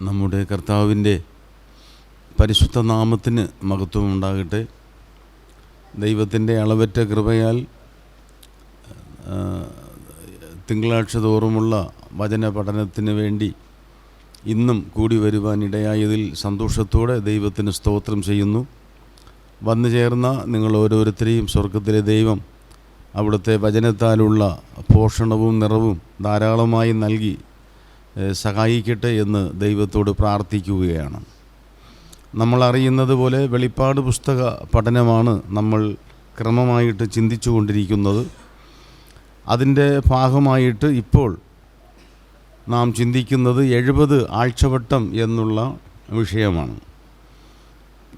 നമ്മുടെ കർത്താവിൻ്റെ പരിശുദ്ധ നാമത്തിന് മഹത്വമുണ്ടാകട്ടെ. ദൈവത്തിൻ്റെ അളവറ്റ കൃപയാൽ തിങ്കളാഴ്ച തോറുമുള്ള വചന പഠനത്തിന് വേണ്ടി ഇന്നും കൂടി വരുവാനിടയായതിൽ സന്തോഷത്തോടെ ദൈവത്തിന് സ്തോത്രം ചെയ്യുന്നു. വന്നു ചേർന്ന നിങ്ങൾ ഓരോരുത്തരെയും സ്വർഗത്തിലെ ദൈവം അവിടുത്തെ വചനത്താലുള്ള പോഷണവും നിറവും ധാരാളമായി നൽകി സഹായിക്കട്ടെ എന്ന് ദൈവത്തോട് പ്രാർത്ഥിക്കുകയാണ്. നമ്മൾ അറിയുന്നത് പോലെ വെളിപ്പാട് പുസ്തക പഠനമാണ് നമ്മൾ ക്രമമായിട്ട് ചിന്തിച്ചു കൊണ്ടിരിക്കുന്നത്. അതിൻ്റെ ഭാഗമായിട്ട് ഇപ്പോൾ നാം ചിന്തിക്കുന്നത് 70 ആഴ്ചവട്ടം എന്നുള്ള വിഷയമാണ്.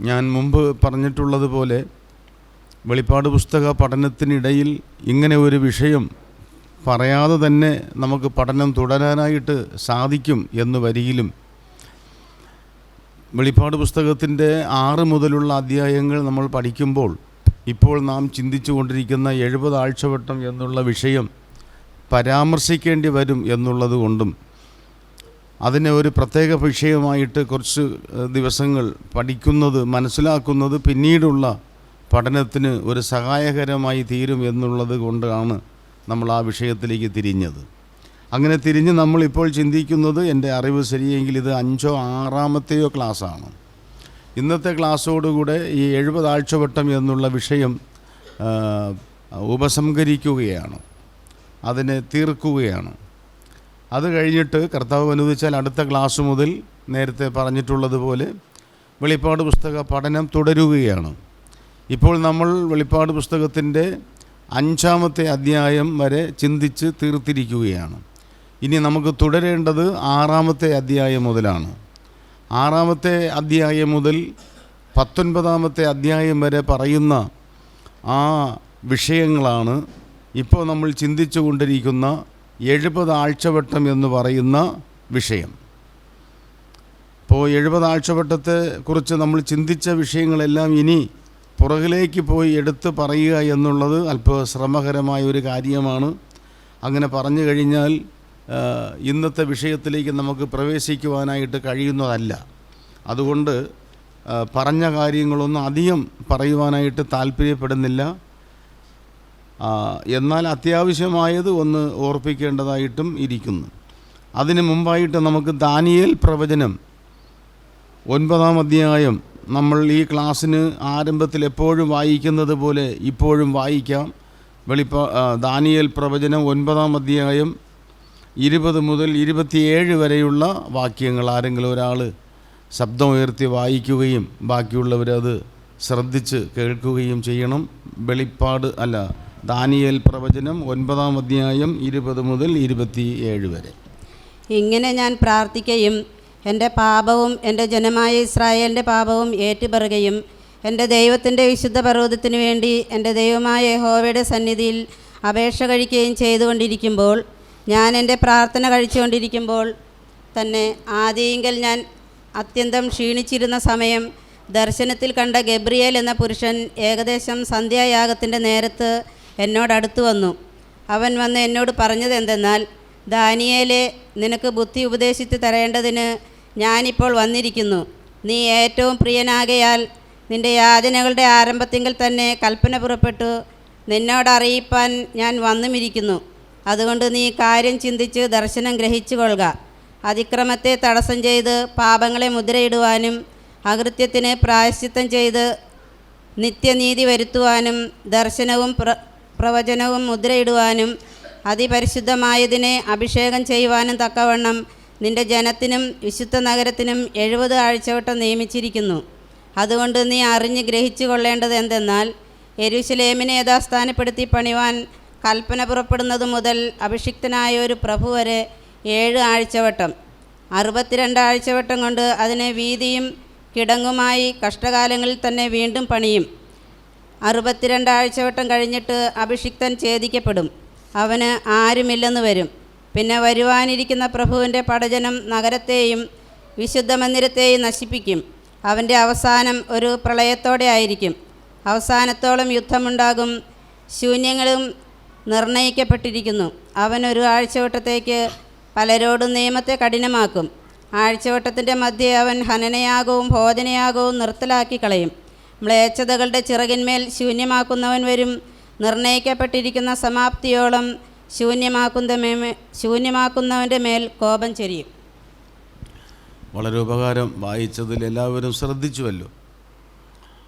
ഞാൻ മുമ്പ് പറഞ്ഞിട്ടുള്ളതുപോലെ വെളിപ്പാട് പുസ്തക പഠനത്തിനിടയിൽ ഇങ്ങനെ ഒരു വിഷയം പറയാതെ തന്നെ നമുക്ക് പഠനം തുടരാനായിട്ട് സാധിക്കും എന്ന് വരികിലും വെളിപ്പാട് പുസ്തകത്തിൻ്റെ 6 മുതലുള്ള അധ്യായങ്ങൾ നമ്മൾ പഠിക്കുമ്പോൾ ഇപ്പോൾ നാം ചിന്തിച്ചു കൊണ്ടിരിക്കുന്ന 70 ആഴ്ചവട്ടം എന്നുള്ള വിഷയം പരാമർശിക്കേണ്ടി വരും എന്നുള്ളത് കൊണ്ടും അതിനെ ഒരു പ്രത്യേക വിഷയമായിട്ട് കുറച്ച് ദിവസങ്ങൾ പഠിക്കുന്നത് മനസ്സിലാക്കുന്നത് പിന്നീടുള്ള പഠനത്തിന് ഒരു സഹായകരമായി തീരും എന്നുള്ളത് കൊണ്ടാണ് നമ്മൾ ആ വിഷയത്തിലേക്ക് തിരിഞ്ഞത്. അങ്ങനെ തിരിഞ്ഞ് നമ്മളിപ്പോൾ ചിന്തിക്കുന്നത്, എൻ്റെ അറിവ് ശരിയെങ്കിൽ ഇത് 5ഓ 6ആമത്തെയോ ക്ലാസ്സാണ്. ഇന്നത്തെ ക്ലാസ്സോടുകൂടെ ഈ 70 ആഴ്ചവട്ടം എന്നുള്ള വിഷയം ഉപസംഹരിക്കുകയാണ്, അതിനെ തീർക്കുകയാണ്. അത് കഴിഞ്ഞിട്ട് കർത്താവ് അനുവദിച്ചാൽ അടുത്ത ക്ലാസ് മുതൽ നേരത്തെ പറഞ്ഞിട്ടുള്ളതുപോലെ വെളിപ്പാട് പുസ്തക പഠനം തുടരുകയാണ്. ഇപ്പോൾ നമ്മൾ വെളിപ്പാട് പുസ്തകത്തിൻ്റെ 5ആമത്തെ അധ്യായം വരെ ചിന്തിച്ച് തീർത്തിരിക്കുകയാണ്. ഇനി നമുക്ക് തുടരേണ്ടത് 6ആമത്തെ അധ്യായം മുതലാണ്. 6ആമത്തെ അധ്യായം മുതൽ 19ആമത്തെ അധ്യായം വരെ പറയുന്ന ആ വിഷയങ്ങളാണ് ഇപ്പോൾ നമ്മൾ ചിന്തിച്ചു കൊണ്ടിരിക്കുന്ന 70 ആഴ്ചവട്ടം എന്ന് പറയുന്ന വിഷയം. ഇപ്പോൾ 70 ആഴ്ചവട്ടത്തെ കുറിച്ച് നമ്മൾ ചിന്തിച്ച വിഷയങ്ങളെല്ലാം ഇനി പുറകിലേക്ക് പോയി എടുത്ത് പറയുക എന്നുള്ളത് അല്പ ശ്രമകരമായ ഒരു കാര്യമാണ്. അങ്ങനെ പറഞ്ഞു കഴിഞ്ഞാൽ ഇന്നത്തെ വിഷയത്തിലേക്ക് നമുക്ക് പ്രവേശിക്കുവാനായിട്ട് കഴിയുന്നതല്ല. അതുകൊണ്ട് പറഞ്ഞ കാര്യങ്ങളൊന്നും അധികം പറയുവാനായിട്ട് താല്പര്യപ്പെടുന്നില്ല. എന്നാൽ അത്യാവശ്യമായത് ഒന്ന് ഓർപ്പിക്കേണ്ടതായിട്ടും ഇരിക്കുന്നു. അതിന് മുമ്പായിട്ട് നമുക്ക് ദാനിയേൽ പ്രവചനം 9ആം അധ്യായം നമ്മൾ ഈ ക്ലാസ്സിന് ആരംഭത്തിൽ എപ്പോഴും വായിക്കുന്നത് പോലെ ഇപ്പോഴും വായിക്കാം. ദാനിയേൽ പ്രവചനം 9ആം അധ്യായം 20 മുതൽ 27 വരെയുള്ള വാക്യങ്ങൾ ആരെങ്കിലും ഒരാൾ ശബ്ദമുയർത്തി വായിക്കുകയും ബാക്കിയുള്ളവരത് ശ്രദ്ധിച്ച് കേൾക്കുകയും ചെയ്യണം. ദാനിയേൽ പ്രവചനം 9ആം അധ്യായം 20 മുതൽ 27 വരെ. ഇങ്ങനെ ഞാൻ പ്രാർത്ഥിക്കുകയും എൻ്റെ പാപവും എൻ്റെ ജനമായ ഇസ്രായേലിൻ്റെ പാപവും ഏറ്റുപറയുകയും എൻ്റെ ദൈവത്തിൻ്റെ വിശുദ്ധ പർവ്വതത്തിനു വേണ്ടി എൻ്റെ ദൈവമായ യഹോവയുടെ സന്നിധിയിൽ അപേക്ഷ കഴിക്കുകയും ചെയ്തുകൊണ്ടിരിക്കുമ്പോൾ, ഞാൻ എൻ്റെ പ്രാർത്ഥന കഴിച്ചുകൊണ്ടിരിക്കുമ്പോൾ തന്നെ ആദിയിങ്കൽ ഞാൻ അത്യന്തം ക്ഷീണിച്ചിരുന്ന സമയം ദർശനത്തിൽ കണ്ട ഗബ്രിയേൽ എന്ന പുരുഷൻ ഏകദേശം സന്ധ്യായാഗത്തിൻ്റെ നേരത്ത് എന്നോടടുത്തു വന്നു. അവൻ വന്ന് എന്നോട് പറഞ്ഞത് എന്തെന്നാൽ, ദാനിയേലേ, നിനക്ക് ബുദ്ധി ഉപദേശിച്ച് തരേണ്ടതിന് ഞാനിപ്പോൾ വന്നിരിക്കുന്നു. നീ ഏറ്റവും പ്രിയനാകയാൽ നിൻ്റെ യാചനകളുടെ ആരംഭത്തിങ്കിൽ തന്നെ കൽപ്പന പുറപ്പെട്ടു നിന്നോടറിയിപ്പാൻ ഞാൻ വന്നുമിരിക്കുന്നു. അതുകൊണ്ട് നീ കാര്യം ചിന്തിച്ച് ദർശനം ഗ്രഹിച്ചു കൊള്ളുക. അതിക്രമത്തെ തടസ്സം ചെയ്ത് പാപങ്ങളെ മുദ്രയിടുവാനും അകൃത്യത്തിന് പ്രായശ്ചിത്തം ചെയ്ത് നിത്യനീതി വരുത്തുവാനും ദർശനവും പ്രവചനവും മുദ്രയിടുവാനും അതിപരിശുദ്ധമായതിനെ അഭിഷേകം ചെയ്യുവാനും തക്കവണ്ണം നിൻ്റെ ജനത്തിനും വിശുദ്ധ നഗരത്തിനും 70 ആഴ്ചവട്ടം നിയമിച്ചിരിക്കുന്നു. അതുകൊണ്ട് നീ അറിഞ്ഞ് ഗ്രഹിച്ചു കൊള്ളേണ്ടത് എന്തെന്നാൽ, യെരൂശലേമിനെ യഥാസ്ഥാനപ്പെടുത്തി പണിവാൻ കൽപ്പന പുറപ്പെടുന്നത് മുതൽ അഭിഷിക്തനായ ഒരു പ്രഭു വരെ 7 ആഴ്ചവട്ടം 62 ആഴ്ചവട്ടം കൊണ്ട് അതിനെ വീതിയും കിടങ്ങുമായി കഷ്ടകാലങ്ങളിൽ തന്നെ വീണ്ടും പണിയും. 62 ആഴ്ചവട്ടം കഴിഞ്ഞിട്ട് അഭിഷിക്തൻ ഛേദിക്കപ്പെടും, അവന് ആരുമില്ലെന്ന് വരും. പിന്നെ വരുവാനിരിക്കുന്ന പ്രഭുവിൻ്റെ പടജനം നഗരത്തെയും വിശുദ്ധ മന്ദിരത്തെയും നശിപ്പിക്കും. അവൻ്റെ അവസാനം ഒരു പ്രളയത്തോടെ ആയിരിക്കും. അവസാനത്തോളം യുദ്ധമുണ്ടാകും. ശൂന്യങ്ങളും നിർണയിക്കപ്പെട്ടിരിക്കുന്നു. അവൻ ഒരു ആഴ്ചവട്ടത്തേക്ക് പലരോടും നിയമത്തെ കഠിനമാക്കും. ആഴ്ചവട്ടത്തിൻ്റെ മധ്യേ അവൻ ഹനനയാഗവും ഭോജനയാഗവും നിർത്തലാക്കി കളയും. മ്ലേച്ഛതകളുടെ ചിറകിന്മേൽ ശൂന്യമാക്കുന്നവൻ വരും. നിർണയിക്കപ്പെട്ടിരിക്കുന്ന സമാപ്തിയോളം ശൂന്യമാക്കുന്നവൻ്റെ മേൽ കോപം ചൊരിയും. വളരെ ഉപകാരം. വായിച്ചതിൽ എല്ലാവരും ശ്രദ്ധിച്ചുവല്ലോ.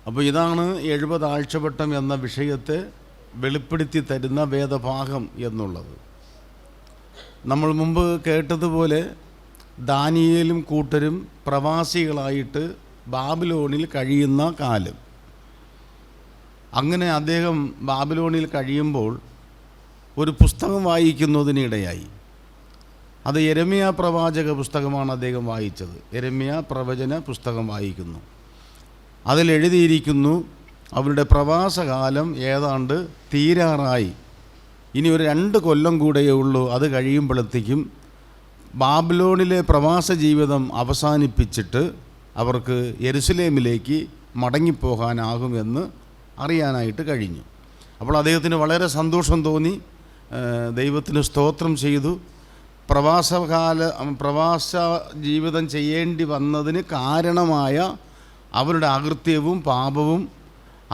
അപ്പോൾ ഇതാണ് 70 ആഴ്ചവട്ടം എന്ന വിഷയത്തെ വെളിപ്പെടുത്തി തരുന്ന വേദഭാഗം എന്നുള്ളത്. നമ്മൾ മുമ്പ് കേട്ടതുപോലെ ദാനിയേലും കൂട്ടരും പ്രവാസികളായിട്ട് ബാബിലോണിൽ കഴിയുന്ന കാലം. അങ്ങനെ അദ്ദേഹം ബാബിലോണിൽ കഴിയുമ്പോൾ ഒരു പുസ്തകം വായിക്കുന്നതിനിടയായി. അത് യെരമ്യാ പ്രവാചക പുസ്തകമാണ് അദ്ദേഹം വായിച്ചത്. യെരമ്യാ പ്രവചന പുസ്തകം വായിക്കുന്നു. അതിലെഴുതിയിരിക്കുന്നു, അവരുടെ പ്രവാസകാലം ഏതാണ്ട് തീരാറായി. ഇനി ഒരു 2 കൊല്ലം കൂടെയേ ഉള്ളൂ. അത് കഴിയുമ്പോഴത്തേക്കും ബാബിലോണിലെ പ്രവാസ ജീവിതം അവസാനിപ്പിച്ചിട്ട് അവർക്ക് യെരുസലേമിലേക്ക് മടങ്ങിപ്പോകാനാകുമെന്ന് അറിയാനായിട്ട് കഴിഞ്ഞു. അപ്പോൾ അദ്ദേഹത്തിന് വളരെ സന്തോഷം തോന്നി. ദൈവത്തിന് സ്തോത്രം ചെയ്തു. പ്രവാസ ജീവിതം ചെയ്യേണ്ടി വന്നതിന് കാരണമായ അവരുടെ അകൃത്യവും പാപവും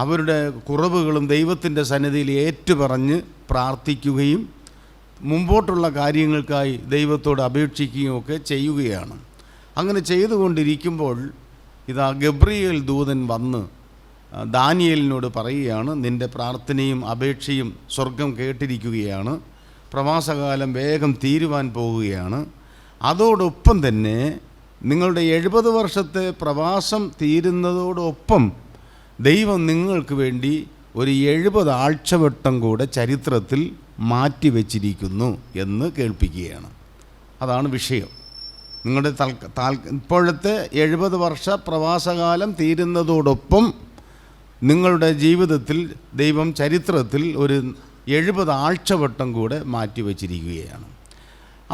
അവരുടെ കുറവുകളും ദൈവത്തിൻ്റെ സന്നിധിയിൽ ഏറ്റുപറഞ്ഞ് പ്രാർത്ഥിക്കുകയും മുമ്പോട്ടുള്ള കാര്യങ്ങൾക്കായി ദൈവത്തോട് അപേക്ഷിക്കുകയും ഒക്കെ ചെയ്യുകയാണ്. അങ്ങനെ ചെയ്തുകൊണ്ടിരിക്കുമ്പോൾ ഇതാ ഗബ്രിയേൽ ദൂതൻ വന്ന് ദാനിയേലിനോട് പറയുകയാണ്, നിൻ്റെ പ്രാർത്ഥനയും അപേക്ഷയും സ്വർഗം കേട്ടിരിക്കുകയാണ്. പ്രവാസകാലം വേഗം തീരുവാൻ പോവുകയാണ്. അതോടൊപ്പം തന്നെ നിങ്ങളുടെ 70 വർഷത്തെ പ്രവാസം തീരുന്നതോടൊപ്പം ദൈവം നിങ്ങൾക്ക് വേണ്ടി ഒരു 70 ആഴ്ചവട്ടം കൂടെ ചരിത്രത്തിൽ മാറ്റിവെച്ചിരിക്കുന്നു എന്ന് കേൾപ്പിക്കുകയാണ്. അതാണ് വിഷയം. നിങ്ങളുടെ ഇപ്പോഴത്തെ 70 വർഷ പ്രവാസകാലം തീരുന്നതോടൊപ്പം നിങ്ങളുടെ ജീവിതത്തിൽ ദൈവം ചരിത്രത്തിൽ ഒരു 70 ആഴ്ചവട്ടം കൂടെ മാറ്റിവെച്ചിരിക്കുകയാണ്.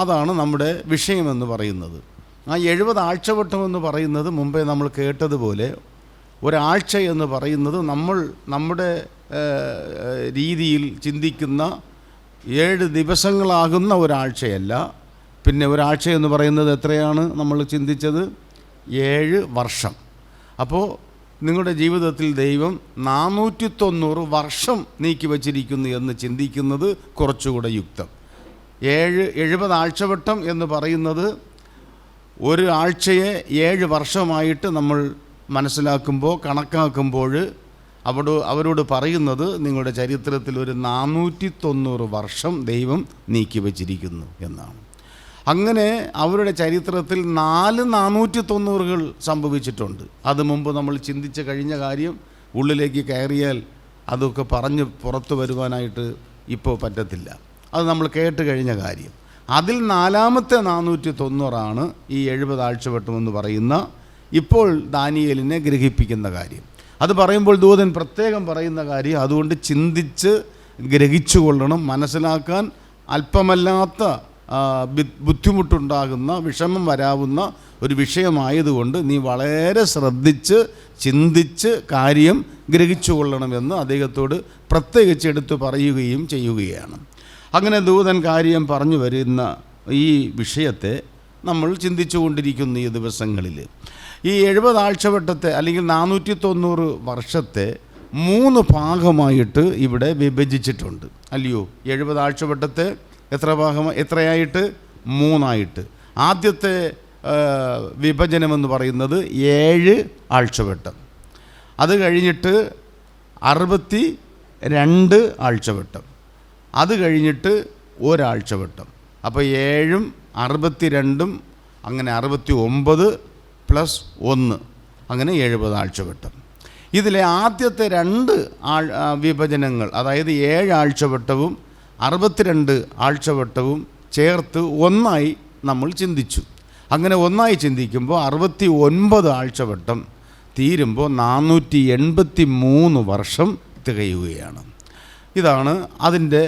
അതാണ് നമ്മുടെ വിഷയമെന്ന് പറയുന്നത്. ആ 70 ആഴ്ചവട്ടം എന്ന് പറയുന്നത് മുമ്പേ നമ്മൾ കേട്ടതുപോലെ ഒരാഴ്ച എന്ന് പറയുന്നത് നമ്മുടെ രീതിയിൽ ചിന്തിക്കുന്ന 7 ദിവസങ്ങളാകുന്ന ഒരാഴ്ചയല്ല. പിന്നെ ഒരാഴ്ച എന്ന് പറയുന്നത് എത്രയാണ് നമ്മൾ ചിന്തിച്ചത്? 7 വർഷം. അപ്പോൾ നിങ്ങളുടെ ജീവിതത്തിൽ ദൈവം 490 വർഷം നീക്കി വച്ചിരിക്കുന്നു എന്ന് ചിന്തിക്കുന്നത് കുറച്ചുകൂടെ യുക്തം. 70 ആഴ്ചവട്ടം എന്ന് പറയുന്നത് ഒരു ആഴ്ചയെ 7 വർഷമായിട്ട് നമ്മൾ മനസ്സിലാക്കുമ്പോൾ കണക്കാക്കുമ്പോൾ അവരോട് പറയുന്നത് നിങ്ങളുടെ ചരിത്രത്തിൽ ഒരു 490 വർഷം ദൈവം നീക്കി വച്ചിരിക്കുന്നു എന്നാണ്. അങ്ങനെ അവരുടെ ചരിത്രത്തിൽ 4 490കൾ സംഭവിച്ചിട്ടുണ്ട്. അത് മുമ്പ് നമ്മൾ ചിന്തിച്ച് കഴിഞ്ഞ കാര്യം ഉള്ളിലേക്ക് കയറിയാൽ അതൊക്കെ പറഞ്ഞ് പുറത്തു വരുവാനായിട്ട് ഇപ്പോൾ പറ്റത്തില്ല. അത് നമ്മൾ കേട്ട് കഴിഞ്ഞ കാര്യം. അതിൽ 4-ാമത്തെ 490 ഈ 70 ആഴ്ചവട്ടമെന്ന് പറയുന്ന ഇപ്പോൾ ദാനിയേലിനെ ഗ്രഹിപ്പിക്കുന്ന കാര്യം. അത് പറയുമ്പോൾ ദൂതൻ പ്രത്യേകം പറയുന്ന കാര്യം അതുകൊണ്ട് ചിന്തിച്ച് ഗ്രഹിച്ചു കൊള്ളണം. മനസ്സിലാക്കാൻ അല്പമല്ലാത്ത ബുദ്ധിമുട്ടുണ്ടാകുന്ന വിഷമം വരാവുന്ന ഒരു വിഷയമായതുകൊണ്ട് നീ വളരെ ശ്രദ്ധിച്ച് ചിന്തിച്ച് കാര്യം ഗ്രഹിച്ചു കൊള്ളണമെന്ന് അദ്ദേഹത്തോട് പ്രത്യേകിച്ച് എടുത്തു പറയുകയും ചെയ്യുകയാണ്. അങ്ങനെ ദൂതൻ കാര്യം പറഞ്ഞു വരുന്ന ഈ വിഷയത്തെ നമ്മൾ ചിന്തിച്ചു കൊണ്ടിരിക്കുന്നു ഈ ദിവസങ്ങളിൽ. ഈ 70 ആഴ്ചവട്ടത്തെ അല്ലെങ്കിൽ 490 വർഷത്തെ 3 ഭാഗമായിട്ട് ഇവിടെ വിഭജിച്ചിട്ടുണ്ട്, അല്ലയോ? 70 ആഴ്ചവട്ടത്തെ എത്രയായിട്ട്? 3 ആദ്യത്തെ വിഭജനമെന്ന് പറയുന്നത് 7 ആഴ്ചവട്ടം. അത് കഴിഞ്ഞിട്ട് 62 ആഴ്ചവട്ടം. അത് കഴിഞ്ഞിട്ട് 1 ആഴ്ചവട്ടം. അപ്പോൾ 7ഉം 62ഉം അങ്ങനെ 69 + 1 അങ്ങനെ 70 ആഴ്ചവട്ടം. ഇതിലെ ആദ്യത്തെ 2 വിഭജനങ്ങൾ, അതായത് 7 ആഴ്ചവട്ടവും 62 ആഴ്ചവട്ടവും ചേർത്ത് ഒന്നായി നമ്മൾ ചിന്തിച്ചു. അങ്ങനെ ഒന്നായി ചിന്തിക്കുമ്പോൾ 69 ആഴ്ചവട്ടം തീരുമ്പോൾ 483 വർഷം തികയുകയാണ്. ഇതാണ് അതിൻ്റെ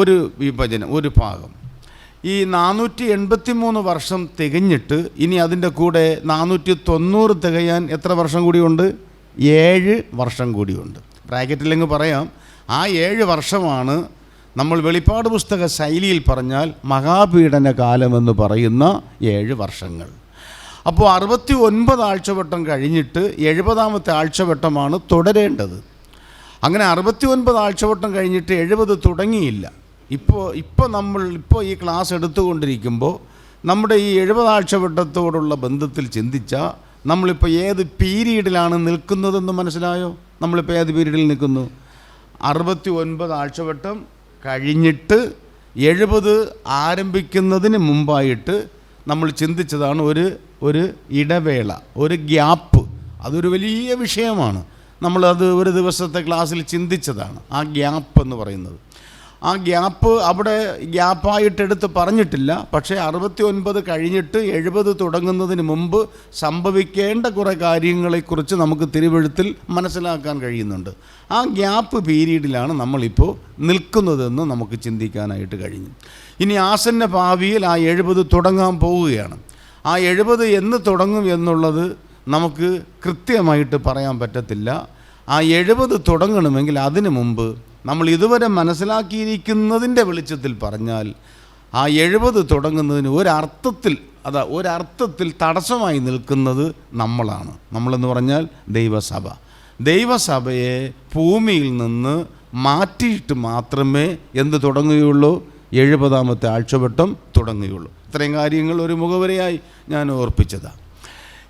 ഒരു വിഭജനം, ഒരു ഭാഗം. ഈ 483 വർഷം തികഞ്ഞിട്ട് ഇനി അതിൻ്റെ കൂടെ 490 തികയാൻ എത്ര വർഷം കൂടിയുണ്ട്? 7 വർഷം കൂടിയുണ്ട്. ബ്രാക്കറ്റിലെങ്കിൽ പറയാം, ആ 7 വർഷമാണ് നമ്മൾ വെളിപ്പാട് പുസ്തക ശൈലിയിൽ പറഞ്ഞാൽ മഹാപീഡന കാലമെന്ന് പറയുന്ന 7 വർഷങ്ങൾ. അപ്പോൾ 69 ആഴ്ചവട്ടം കഴിഞ്ഞിട്ട് 70-ാമത്തെ ആഴ്ചവട്ടമാണ് തുടരേണ്ടത്. അങ്ങനെ 69 ആഴ്ചവട്ടം കഴിഞ്ഞിട്ട് 70 തുടങ്ങിയില്ല. ഇപ്പോൾ ഈ ക്ലാസ് എടുത്തുകൊണ്ടിരിക്കുമ്പോൾ നമ്മുടെ ഈ 70 ആഴ്ചവട്ടത്തോടുള്ള ബന്ധത്തിൽ ചിന്തിച്ചാൽ നമ്മളിപ്പോൾ ഏത് പീരീഡിലാണ് നിൽക്കുന്നതെന്ന് മനസ്സിലായോ? നമ്മളിപ്പോൾ ഏത് പീരീഡിൽ നിൽക്കുന്നു? 69 ആഴ്ചവട്ടം കഴിഞ്ഞിട്ട് 70 ആരംഭിക്കുന്നതിന് മുമ്പായിട്ട് നമ്മൾ ചിന്തിച്ചതാണ് ഒരു ഇടവേള, ഒരു ഗ്യാപ്പ്. അതൊരു വലിയ വിഷയമാണ്. നമ്മളത് ഒരു ദിവസത്തെ ക്ലാസ്സിൽ ചിന്തിച്ചതാണ് ആ ഗ്യാപ്പ് എന്ന് പറയുന്നത്. ആ ഗ്യാപ്പ് അവിടെ ഗ്യാപ്പായിട്ടെടുത്ത് പറഞ്ഞിട്ടില്ല. പക്ഷേ 69 കഴിഞ്ഞിട്ട് 70 തുടങ്ങുന്നതിന് മുമ്പ് സംഭവിക്കേണ്ട കുറേ കാര്യങ്ങളെക്കുറിച്ച് നമുക്ക് തിരുവെഴുത്തിൽ മനസ്സിലാക്കാൻ കഴിയുന്നുണ്ട്. ആ ഗ്യാപ്പ് പീരീഡിലാണ് നമ്മളിപ്പോൾ നിൽക്കുന്നതെന്ന് നമുക്ക് ചിന്തിക്കാനായിട്ട് കഴിഞ്ഞു. ഇനി ആസന്ന ഭാവിയിൽ ആ 70 തുടങ്ങാൻ പോവുകയാണ്. ആ 70 എന്ന് തുടങ്ങും എന്നുള്ളത് നമുക്ക് കൃത്യമായിട്ട് പറയാൻ പറ്റത്തില്ല. ആ 70 തുടങ്ങണമെങ്കിൽ അതിനു മുമ്പ് നമ്മൾ ഇതുവരെ മനസ്സിലാക്കിയിരിക്കുന്നതിൻ്റെ വെളിച്ചത്തിൽ പറഞ്ഞാൽ ആ 70 തുടങ്ങുന്നതിന് ഒരർത്ഥത്തിൽ തടസ്സമായി നിൽക്കുന്നത് നമ്മളാണ്. നമ്മളെന്ന് പറഞ്ഞാൽ ദൈവസഭയെ ഭൂമിയിൽ നിന്ന് മാറ്റിയിട്ട് മാത്രമേ എന്ത് തുടങ്ങുകയുള്ളൂ? 70-ാമത്തെ ആഴ്ചവട്ടം തുടങ്ങുകയുള്ളൂ. ഇത്രയും കാര്യങ്ങൾ ഒരു മുഖവരയായി ഞാൻ ഓർപ്പിച്ചതാണ്.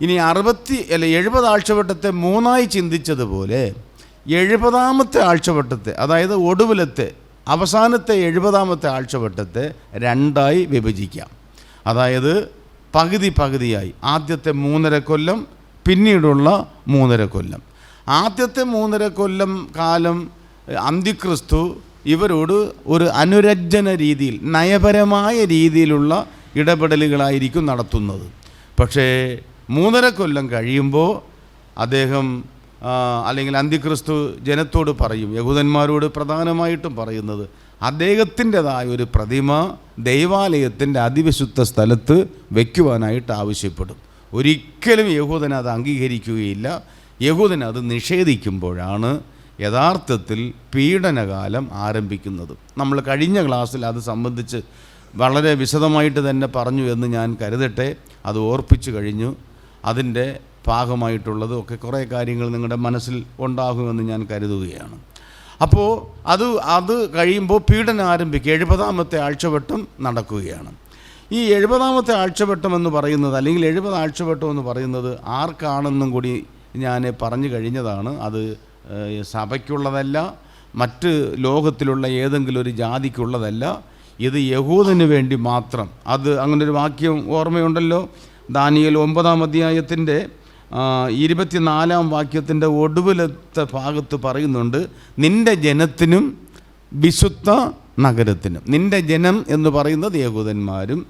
ഇനി 70 ആഴ്ചവട്ടത്തെ 3ആയി ചിന്തിച്ചതുപോലെ 70-ാമത്തെ ആഴ്ചവട്ടത്തെ, അതായത് ഒടുവിലത്തെ അവസാനത്തെ 70-ാമത്തെ ആഴ്ചവട്ടത്തെ 2ആയി വിഭജിക്കാം. അതായത് പകുതിയായി. ആദ്യത്തെ 3.5 കൊല്ലം, പിന്നീടുള്ള 3.5 കൊല്ലം. ആദ്യത്തെ 3.5 കൊല്ലം കാലം അന്തിക്രിസ്തു ഇവരോട് ഒരു അനുരഞ്ജന രീതിയിൽ, നയപരമായ രീതിയിലുള്ള ഇടപെടലുകളായിരിക്കും നടത്തുന്നത്. പക്ഷേ 3.5 കൊല്ലം കഴിയുമ്പോൾ അദ്ദേഹം അല്ലെങ്കിൽ അന്തിക്രിസ്തു ജനത്തോട് പറയും, യഹൂദന്മാരോട് പ്രധാനമായിട്ടും പറയുന്നത്, അദ്ദേഹത്തിൻ്റെതായ ഒരു പ്രതിമ ദൈവാലയത്തിൻ്റെ അതിവിശുദ്ധ സ്ഥലത്ത് വയ്ക്കുവാനായിട്ട് ആവശ്യപ്പെടും. ഒരിക്കലും യഹൂദൻ അത് അംഗീകരിക്കുകയില്ല. യഹൂദൻ അത് നിഷേധിക്കുമ്പോഴാണ് യഥാർത്ഥത്തിൽ പീഡനകാലം ആരംഭിക്കുന്നത്. നമ്മൾ കഴിഞ്ഞ ക്ലാസ്സിൽ അത് സംബന്ധിച്ച് വളരെ വിശദമായിട്ട് തന്നെ പറഞ്ഞു എന്ന് ഞാൻ കരുതട്ടെ. അത് ഓർപ്പിച്ചു കഴിഞ്ഞു. അതിൻ്റെ ഭാഗമായിട്ടുള്ളത് ഒക്കെ കുറേ കാര്യങ്ങൾ നിങ്ങളുടെ മനസ്സിൽ ഉണ്ടാകുമെന്ന് ഞാൻ കരുതുകയാണ്. അപ്പോൾ അത് കഴിയുമ്പോൾ പീഡനം ആരംഭിക്കുക. 70-ാമത്തെ ആഴ്ചവട്ടം നടക്കുകയാണ്. ഈ 70-ാമത്തെ ആഴ്ചവട്ടം എന്ന് പറയുന്നത്, അല്ലെങ്കിൽ 70 ആഴ്ചവട്ടം എന്ന് പറയുന്നത് ആർക്കാണെന്നും കൂടി ഞാൻ പറഞ്ഞു കഴിഞ്ഞതാണ്. അത് സഭയ്ക്കുള്ളതല്ല, മറ്റ് ലോകത്തിലുള്ള ഏതെങ്കിലും ഒരു ജാതിക്കുള്ളതല്ല. ഇത് യഹൂദന് വേണ്ടി മാത്രം. അത് അങ്ങനൊരു വാക്യം ഓർമ്മയുണ്ടല്ലോ. ദാനിയേൽ 9-ാം അധ്യായത്തിൻ്റെ 24-ാം വാക്യത്തിൻ്റെ ഒടുവിലത്തെ ഭാഗത്ത് പറയുന്നുണ്ട്, നിൻ്റെ ജനത്തിനും വിശുദ്ധ നഗരത്തിനും. നിൻ്റെ ജനം എന്ന് പറയുന്നത് യഹൂദന്മാരും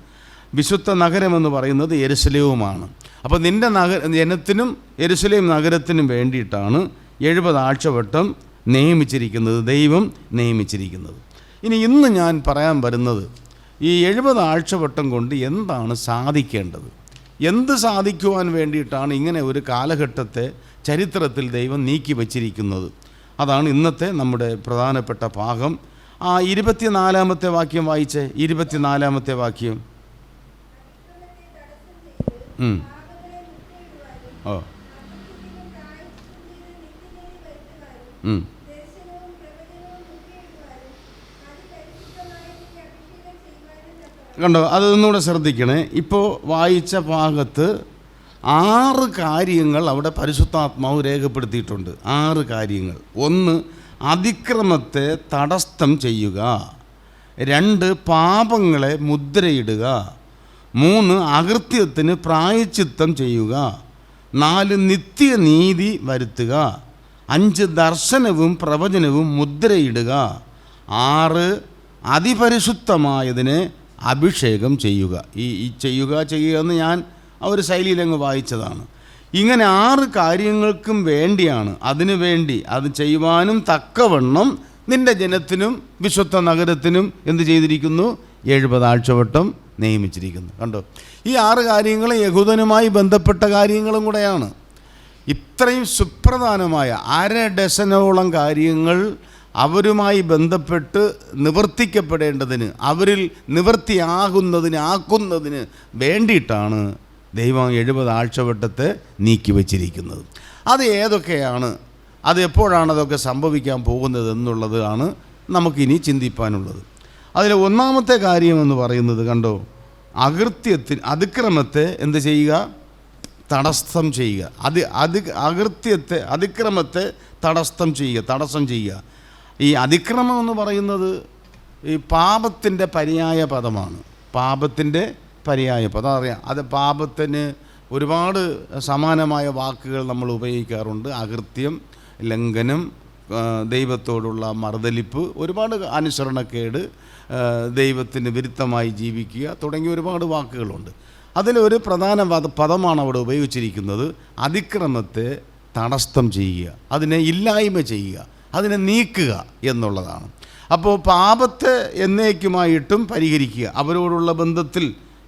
വിശുദ്ധ നഗരമെന്ന് പറയുന്നത് യെരുശലേമുമാണ്. അപ്പോൾ നിൻ്റെ ജനത്തിനും യെരുശലേം നഗരത്തിനും വേണ്ടിയിട്ടാണ് 70 ആഴ്ചവട്ടം നിയമിച്ചിരിക്കുന്നത്, ദൈവം നിയമിച്ചിരിക്കുന്നത്. ഇന്ന് ഞാൻ പറയാൻ വരുന്നത് ഈ 70 ആഴ്ചവട്ടം കൊണ്ട് എന്താണ് സാധിക്കേണ്ടത്, എന്ത് സാധിക്കുവാൻ വേണ്ടിയിട്ടാണ് ഇങ്ങനെ ഒരു കാലഘട്ടത്തെ ചരിത്രത്തിൽ ദൈവം നീക്കി വച്ചിരിക്കുന്നത്. അതാണ് ഇന്നത്തെ നമ്മുടെ പ്രധാനപ്പെട്ട ഭാഗം. ആ 24-ാമത്തെ വാക്യം വായിച്ചേ. 24-ാമത്തെ വാക്യം. ഓ കണ്ടോ? അതൊന്നുകൂടെ ശ്രദ്ധിക്കണേ. ഇപ്പോൾ വായിച്ച ഭാഗത്ത് 6 കാര്യങ്ങൾ അവിടെ പരിശുദ്ധാത്മാവ് രേഖപ്പെടുത്തിയിട്ടുണ്ട്. 6 കാര്യങ്ങൾ. 1, അതിക്രമത്തെ തടസ്സം ചെയ്യുക. 2, പാപങ്ങളെ മുദ്രയിടുക. 3, അകൃത്യത്തിന് പ്രായശ്ചിത്തം ചെയ്യുക. 4, നിത്യനീതി വരുത്തുക. 5, ദർശനവും പ്രവചനവും മുദ്രയിടുക. 6, അതിപരിശുദ്ധമായതിനെ അഭിഷേകം ചെയ്യുക. ഈ ചെയ്യുക എന്ന് ഞാൻ ആ ഒരു ശൈലിയിലങ്ങ് വായിച്ചതാണ്. ഇങ്ങനെ 6 കാര്യങ്ങൾക്കും വേണ്ടിയാണ്, അതിനു വേണ്ടി അത് ചെയ്യുവാനും തക്കവണ്ണം നിൻ്റെ ജനത്തിനും വിശുദ്ധ നഗരത്തിനും എന്ത് ചെയ്തിരിക്കുന്നു? 70 ആഴ്ചവട്ടം നിയമിച്ചിരിക്കുന്നു. കണ്ടോ? ഈ 6 കാര്യങ്ങളും യഹൂദനുമായി ബന്ധപ്പെട്ട കാര്യങ്ങളും കൂടെയാണ്. ഇത്രയും സുപ്രധാനമായ 1/2 ഡസനോളം കാര്യങ്ങൾ അവരുമായി ബന്ധപ്പെട്ട് നിവർത്തിക്കപ്പെടേണ്ടതിന്, അവരിൽ നിവർത്തിയാകുന്നതിന്, ആക്കുന്നതിന് വേണ്ടിയിട്ടാണ് ദൈവം 70 ആഴ്ചവട്ടത്തെ നീക്കി വച്ചിരിക്കുന്നത്. അത് ഏതൊക്കെയാണ്, അത് എപ്പോഴാണ് അതൊക്കെ സംഭവിക്കാൻ പോകുന്നത് എന്നുള്ളതാണ് നമുക്കിനി ചിന്തിപ്പാനുള്ളത്. അതിൽ ഒന്നാമത്തെ കാര്യമെന്ന് പറയുന്നത് കണ്ടോ, അതിക്രമത്തെ എന്ത് ചെയ്യുക? തടസ്സം ചെയ്യുക. അതിക്രമത്തെ തടസ്സം ചെയ്യുക. ഈ അതിക്രമം എന്ന് പറയുന്നത് ഈ പാപത്തിൻ്റെ പര്യായ പദമാണ്. പാപത്തിൻ്റെ പര്യായ പദം അറിയാം. അത് പാപത്തിന് ഒരുപാട് സമാനമായ വാക്കുകൾ നമ്മൾ ഉപയോഗിക്കാറുണ്ട്. അകൃത്യം, ലംഘനം, ദൈവത്തോടുള്ള മറുതലിപ്പ്, ഒരുപാട് അനുസരണക്കേട്, ദൈവത്തിന് വിരുദ്ധമായി ജീവിക്കുക തുടങ്ങിയ ഒരുപാട് വാക്കുകളുണ്ട്. അതിലൊരു പ്രധാന പദമാണ് അവിടെ ഉപയോഗിച്ചിരിക്കുന്നത്. അതിക്രമത്തെ തടസ്സം ചെയ്യുക, അതിനെ ഇല്ലായ്മ ചെയ്യുക, അതിനെ നീക്കുക എന്നുള്ളതാണ്. അപ്പോൾ പാപത്തെ എന്നേക്കുമായിട്ടും പരിഹരിക്കുക. അവരോടുള്ള ബന്ധത്തിൽ,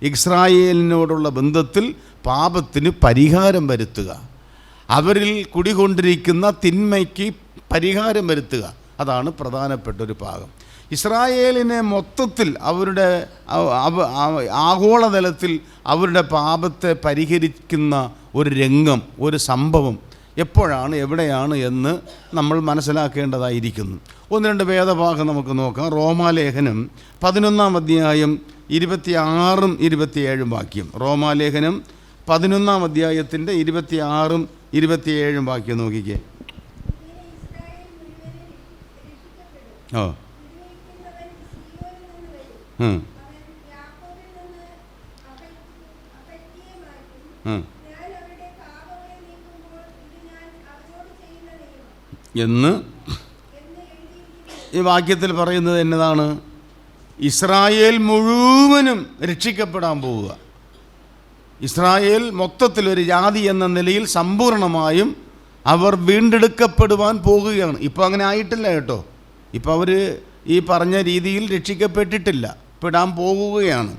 ഇസ്രായേലിനോടുള്ള ബന്ധത്തിൽ പാപത്തിന് പരിഹാരം വരുത്തുക, അവരിൽ കുടികൊണ്ടിരിക്കുന്ന തിന്മയ്ക്ക് പരിഹാരം വരുത്തുക. അതാണ് പ്രധാനപ്പെട്ട ഒരു ഭാഗം. ഇസ്രായേലിനെ മൊത്തത്തിൽ അവരുടെ ആഗോളതലത്തിൽ അവരുടെ പാപത്തെ പരിഹരിക്കുന്ന ഒരു രംഗം, ഒരു സംഭവം എപ്പോഴാണ്, എവിടെയാണ് എന്ന് നമ്മൾ മനസ്സിലാക്കേണ്ടതായിരിക്കുന്നു. 1-2 വേദഭാഗം നമുക്ക് നോക്കാം. റോമാലേഖനം 11-ാം അധ്യായം 26-ഉം 27-ഉം വാക്യം. റോമാലേഖനം 11-ാം അധ്യായത്തിൻ്റെ 26-ഉം 27-ഉം വാക്യം നോക്കിക്കേ. ഓ എന്ന് ഈ വാക്യത്തിൽ പറയുന്നത് എന്നതാണ്? ഇസ്രായേൽ മുഴുവനും രക്ഷിക്കപ്പെടാൻ പോവുക. ഇസ്രായേൽ മൊത്തത്തിലൊരു ജാതി എന്ന നിലയിൽ സമ്പൂർണമായും അവർ വീണ്ടെടുക്കപ്പെടുവാൻ പോകുകയാണ്. ഇപ്പോൾ അങ്ങനെ ആയിട്ടില്ല കേട്ടോ. ഇപ്പോൾ അവർ ഈ പറഞ്ഞ രീതിയിൽ രക്ഷിക്കപ്പെട്ടിട്ടില്ല, പെടാൻ പോകുകയാണ്.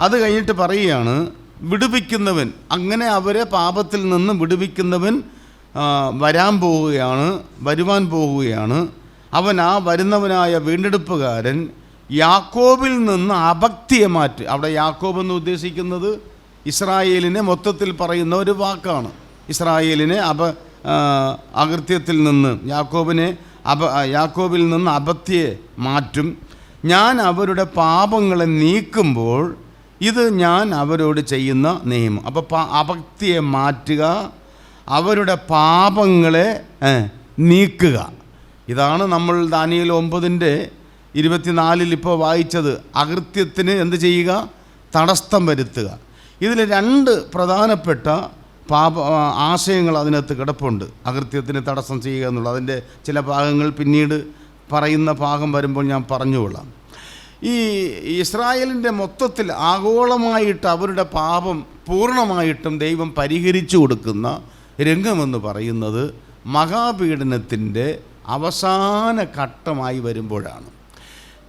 അത് കഴിഞ്ഞിട്ട് പറയുകയാണ്, വിടുവിക്കുന്നവൻ, അങ്ങനെ അവരെ പാപത്തിൽ നിന്ന് വിടുവിക്കുന്നവൻ വരുവാൻ പോവുകയാണ്. അവൻ, ആ വരുന്നവനായ വീണ്ടെടുപ്പുകാരൻ യാക്കോബിൽ നിന്ന് അഭക്തിയെ മാറ്റി. അവിടെ യാക്കോബ് എന്ന് ഉദ്ദേശിക്കുന്നത് ഇസ്രായേലിനെ മൊത്തത്തിൽ പറയുന്ന ഒരു വാക്കാണ്. ഇസ്രായേലിനെ അകൃത്യത്തിൽ നിന്ന് യാക്കോബിൽ നിന്ന് അഭക്തിയെ മാറ്റും. ഞാൻ അവരുടെ പാപങ്ങളെ നീക്കുമ്പോൾ ഇത് ഞാൻ അവരോട് ചെയ്യുന്ന നിയമം. അപ്പോൾ അഭക്തിയെ മാറ്റുക, അവരുടെ പാപങ്ങളെ നീക്കുക. ഇതാണ് നമ്മൾ ദാനിയേൽ 9:24 ഇപ്പോൾ വായിച്ചത്. അകൃത്യത്തിന് എന്ത് ചെയ്യുക? തടസ്സം വരുത്തുക. ഇതിൽ 2 പ്രധാനപ്പെട്ട ആശയങ്ങൾ അതിനകത്ത് കിടപ്പുണ്ട്. അകൃത്യത്തിന് തടസ്സം ചെയ്യുക എന്നുള്ളത്. അതിൻ്റെ ചില ഭാഗങ്ങൾ പിന്നീട് പറയുന്ന ഭാഗം വരുമ്പോൾ ഞാൻ പറഞ്ഞുകൊള്ളാം. ഈ ഇസ്രായേലിൻ്റെ മൊത്തത്തിൽ ആഗോളമായിട്ട് അവരുടെ പാപം പൂർണ്ണമായിട്ടും ദൈവം പരിഹരിച്ചു കൊടുക്കുന്ന രംഗമെന്ന് പറയുന്നത് മഹാപീഡനത്തിൻ്റെ അവസാന ഘട്ടമായി വരുമ്പോഴാണ്.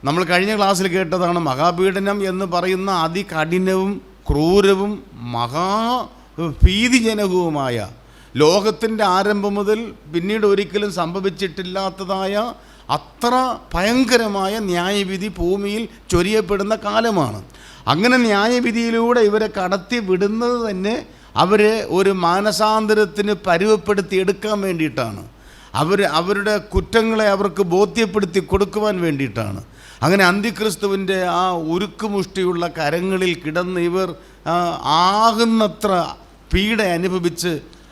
നമ്മൾ കഴിഞ്ഞ ക്ലാസ്സിൽ കേട്ടതാണ്, മഹാപീഡനം എന്ന് പറയുന്ന അതികഠിനവും ക്രൂരവും ഭീതിജനകവുമായ, ലോകത്തിൻ്റെ ആരംഭം മുതൽ പിന്നീട് ഒരിക്കലും സംഭവിച്ചിട്ടില്ലാത്തതായ അത്ര ഭയങ്കരമായ ന്യായവിധി ഭൂമിയിൽ ചൊരിയപ്പെടുന്ന കാലമാണ്. അങ്ങനെ ന്യായവിധിയിലൂടെ ഇവരെ കടത്തി വിടുന്നത് തന്നെ അവരെ ഒരു മാനസാന്തരത്തിന് പരുവപ്പെടുത്തി എടുക്കാൻ വേണ്ടിയിട്ടാണ്. അവരുടെ കുറ്റങ്ങളെ അവർക്ക് ബോധ്യപ്പെടുത്തി കൊടുക്കുവാൻ വേണ്ടിയിട്ടാണ്. അങ്ങനെ അന്തിക്രിസ്തുവിൻ്റെ ആ ഉരുക്കുമുഷ്ടിയുള്ള കരങ്ങളിൽ കിടന്ന് ഇവർ ആകുന്നത്ര പീഡ അനുഭവിച്ച്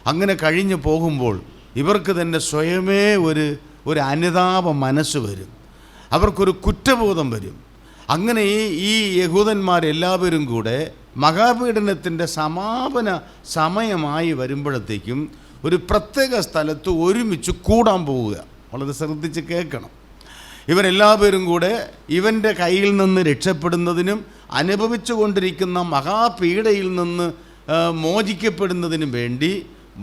അങ്ങനെ കഴിഞ്ഞു പോകുമ്പോൾ ഇവർക്ക് തന്നെ സ്വയമേ ഒരു അനുതാപ മനസ്സ് വരും, അവർക്കൊരു കുറ്റബോധം വരും. അങ്ങനെ ഈ യഹൂദന്മാരെല്ലാവരും കൂടെ മഹാപീഡനത്തിൻ്റെ സമാപന സമയമായി വരുമ്പോഴത്തേക്കും ഒരു പ്രത്യേക സ്ഥലത്ത് ഒരുമിച്ച് കൂടാൻ പോവുക. വളരെ ശ്രദ്ധിച്ച് കേൾക്കണം. ഇവരെല്ലാവരും കൂടെ ഇവൻ്റെ കയ്യിൽ നിന്ന് രക്ഷപ്പെടുന്നതിനും അനുഭവിച്ചു കൊണ്ടിരിക്കുന്ന മഹാപീഡയിൽ നിന്ന് മോചിക്കപ്പെടുന്നതിനും വേണ്ടി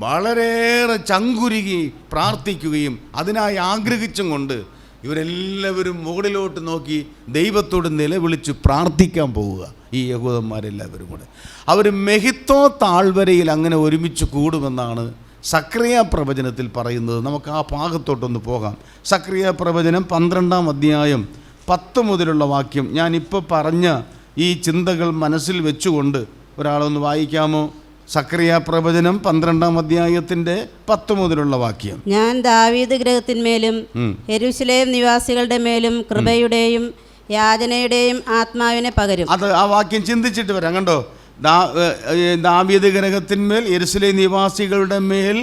വളരെയേറെ ചങ്കുരുകി പ്രാർത്ഥിക്കുകയും അതിനായി ആഗ്രഹിച്ചും കൊണ്ട് ഇവരെല്ലാവരും മുകളിലോട്ട് നോക്കി ദൈവത്തോട് നിലവിളിച്ച് പ്രാർത്ഥിക്കാൻ പോവുക. ഈ യഹൂദന്മാരെല്ലാവരും കൂടെ അവർ മെഹിത്തോ താഴ്വരയിൽ അങ്ങനെ ഒരുമിച്ച് കൂടുമെന്നാണ് സക്രിയ പ്രവചനത്തിൽ പറയുന്നത്. നമുക്ക് ആ ഭാഗത്തോട്ടൊന്ന് പോകാം. സക്രിയ പ്രവചനം 12-ാം അധ്യായം 10 മുതലുള്ള വാക്യം. ഞാനിപ്പോൾ പറഞ്ഞ ഈ ചിന്തകൾ മനസ്സിൽ വെച്ചുകൊണ്ട് ഒരാളൊന്ന് വായിക്കാമോ? സക്കറിയ പ്രവചനം 12-ാം അധ്യായത്തിൻ്റെ 10 മുതലുള്ള വാക്യം. ഞാൻ ദാവീദ് ഗൃഹത്തിന്മേലും യെരൂശലേം നിവാസികളുടെ മേലും കൃപയുടെയും യാചനയുടെയും ആത്മാവിനെ പകരും. അത് ആ വാക്യം ചിന്തിച്ചിട്ട് വരാം. കണ്ടോ, ദാവീദ് ഗൃഹത്തിന്മേൽ യെരൂശലേം നിവാസികളുടെ മേൽ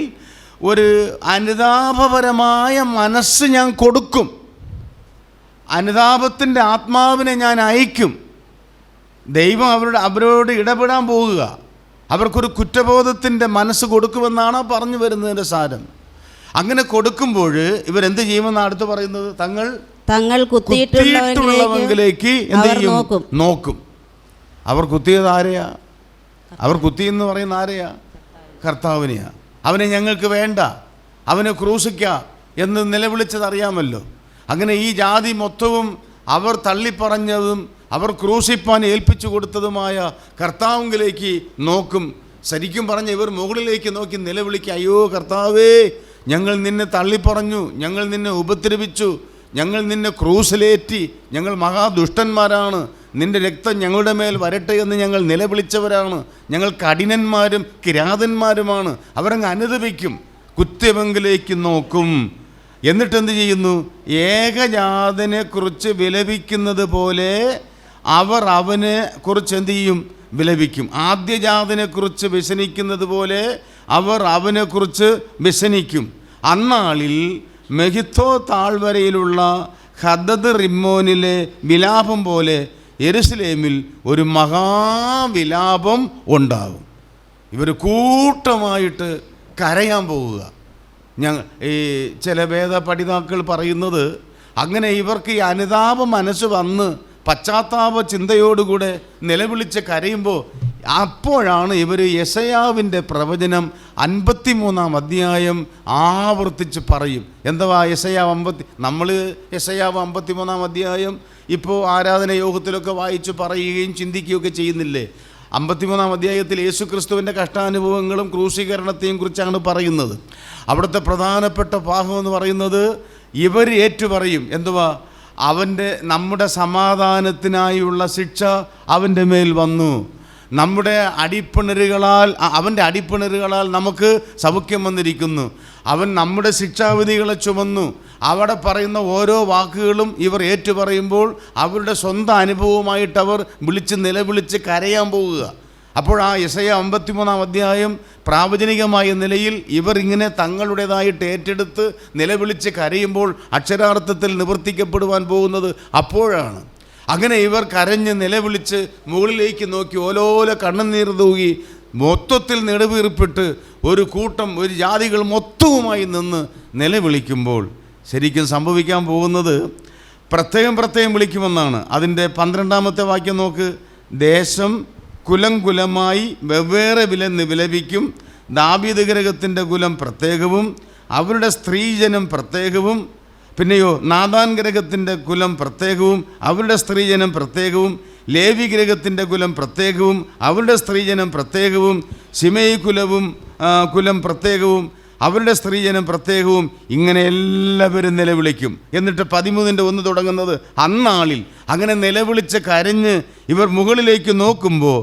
ഒരു അനുതാപപരമായ മനസ്സ് ഞാൻ കൊടുക്കും. അനുതാപത്തിൻ്റെ ആത്മാവിനെ ഞാൻ അയക്കും. ദൈവം അവരോട് ഇടപെടാൻ പോകുക. അവർക്കൊരു കുറ്റബോധത്തിൻ്റെ മനസ്സ് കൊടുക്കുമെന്നാണ് പറഞ്ഞു വരുന്നതിൻ്റെ സാരം. അങ്ങനെ കൊടുക്കുമ്പോൾ ഇവരെന്ത് ചെയ്യുമെന്നാണ് അടുത്ത് പറയുന്നത്? തങ്ങൾ കുത്തിയിട്ടുള്ളവങ്കിലേക്ക് എന്ത് ചെയ്യും? നോക്കും. അവർ കുത്തിയത് ആരെയാ? അവർ കുത്തിയെന്ന് പറയുന്ന ആരെയാ? കർത്താവിനെയാ. അവനെ ഞങ്ങൾക്ക് വേണ്ട, അവനെ ക്രൂശിക്കാം എന്ന് നിലവിളിച്ചത് അറിയാമല്ലോ. അങ്ങനെ ഈ ജാതി മൊത്തവും അവർ തള്ളിപ്പറഞ്ഞതും അവർ ക്രൂശിപ്പാൻ ഏൽപ്പിച്ചു കൊടുത്തതുമായ കർത്താവിലേക്ക് നോക്കും. ശരിക്കും പറഞ്ഞ ഇവർ മുകളിലേക്ക് നോക്കി നിലവിളിക്കുക, അയ്യോ കർത്താവേ, ഞങ്ങൾ നിന്നെ തള്ളിപ്പറഞ്ഞു, ഞങ്ങൾ നിന്നെ ഉപദ്രവിച്ചു, ഞങ്ങൾ നിന്നെ ക്രൂശിലേറ്റി, ഞങ്ങൾ മഹാദുഷ്ടന്മാരാണ്, നിൻ്റെ രക്തം ഞങ്ങളുടെ മേൽ വരട്ടെ എന്ന് ഞങ്ങൾ നിലവിളിച്ചവരാണ്, ഞങ്ങൾ കഠിനന്മാരും കിരാതന്മാരുമാണ്. അവരങ്ങ് അനുദപിക്കും, കുറ്റവങ്കിലേക്ക് നോക്കും. എന്നിട്ടെന്ത് ചെയ്യുന്നു? ഏകജാതനെക്കുറിച്ച് വിലപിക്കുന്നത് പോലെ അവർ അവനെ കുറിച്ച് എന്ത് ചെയ്യും? വിലപിക്കും. ആദ്യജാതനെക്കുറിച്ച് വ്യസനിക്കുന്നത് പോലെ അവർ അവനെക്കുറിച്ച് വ്യസനിക്കും. അന്നാളിൽ മെഹിത്തോ താഴ്വരയിലുള്ള ഹദദ് റിമ്മോനിലെ വിലാപം പോലെ യെരുശലേമിൽ ഒരു മഹാവിലാപം ഉണ്ടാകും. ഇവർ കൂട്ടമായിട്ട് കരയാൻ പോവുക. ഈ ചില വേദ പഠിതാക്കൾ പറയുന്നത് അങ്ങനെ ഇവർക്ക് ഈ അനുതാപ മനസ്സ് വന്ന് പശ്ചാത്താപ ചിന്തയോടുകൂടെ നിലവിളിച്ച് കരയുമ്പോൾ അപ്പോഴാണ് ഇവർ യെശയ്യാവിൻ്റെ പ്രവചനം 53-ാം അധ്യായം ആവർത്തിച്ച് പറയും. എന്തുവാ യെശയ്യാവ് നമ്മൾ യെശയ്യാവ് 53-ാം അധ്യായം ഇപ്പോൾ ആരാധന യോഗത്തിലൊക്കെ വായിച്ച് പറയുകയും ചിന്തിക്കുകയൊക്കെ ചെയ്യുന്നില്ലേ? 53-ാം അധ്യായത്തിൽ യേശുക്രിസ്തുവിൻ്റെ കഷ്ടാനുഭവങ്ങളും ക്രൂശീകരണത്തെയും കുറിച്ചാണ് പറയുന്നത്. അവിടുത്തെ പ്രധാനപ്പെട്ട ഭാഗം എന്ന് പറയുന്നത് ഇവർ ഏറ്റുപറയും. എന്തുവാ? നമ്മുടെ സമാധാനത്തിനായുള്ള ശിക്ഷ അവൻ്റെ മേൽ വന്നു, അവൻ്റെ അടിപ്പിണറുകളാൽ നമുക്ക് സൗഖ്യം വന്നിരിക്കുന്നു, അവൻ നമ്മുടെ ശിക്ഷാവിധികളെ ചുമന്നു. അവിടെ പറയുന്ന ഓരോ വാക്കുകളും ഇവർ ഏറ്റുപറയുമ്പോൾ അവരുടെ സ്വന്തം അനുഭവമായിട്ട് അവർ നിലവിളിച്ച് കരയാൻ പോവുക. അപ്പോൾ ആ യെശയ്യാ 53-ാം അധ്യായം പ്രാവചനികമായ നിലയിൽ ഇവർ ഇങ്ങനെ തങ്ങളുടേതായിട്ട് ഏറ്റെടുത്ത് നിലവിളിച്ച് കരയുമ്പോൾ അക്ഷരാർത്ഥത്തിൽ നിവർത്തിക്കപ്പെടുവാൻ പോകുന്നത് അപ്പോഴാണ്. അങ്ങനെ ഇവർ കരഞ്ഞ് നിലവിളിച്ച് മുകളിലേക്ക് നോക്കി ഓലോല കണ്ണുനീർ തൂകി മൊത്തത്തിൽ നെടുവീർപ്പിട്ട് ഒരു ജാതികൾ മൊത്തവുമായി നിന്ന് നിലവിളിക്കുമ്പോൾ ശരിക്കും സംഭവിക്കാൻ പോകുന്നത് പ്രത്യേകം വിളിക്കുമെന്നാണ്. അതിൻ്റെ 12-ാമത്തെ വാക്യം നോക്ക്. ദേശം കുലമായി വെവ്വേറെ വിലപിക്കും. ദാവീദ് ഗൃഹത്തിൻ്റെ കുലം പ്രത്യേകവും അവരുടെ സ്ത്രീജനം പ്രത്യേകവും, പിന്നെയോ നാഥാൻ ഗൃഹത്തിൻ്റെ കുലം പ്രത്യേകവും അവരുടെ സ്ത്രീജനം പ്രത്യേകവും, ലേവി ഗൃഹത്തിൻ്റെ കുലം പ്രത്യേകവും അവരുടെ സ്ത്രീജനം പ്രത്യേകവും, ശിമയി കുലം പ്രത്യേകവും അവരുടെ സ്ത്രീജനം പ്രത്യേകവും, ഇങ്ങനെ എല്ലാവരും നിലവിളിക്കും. എന്നിട്ട് 13-1 തുടങ്ങുന്നത് അന്നാളിൽ. അങ്ങനെ നിലവിളിച്ച് കരഞ്ഞ് ഇവർ മുകളിലേക്ക് നോക്കുമ്പോൾ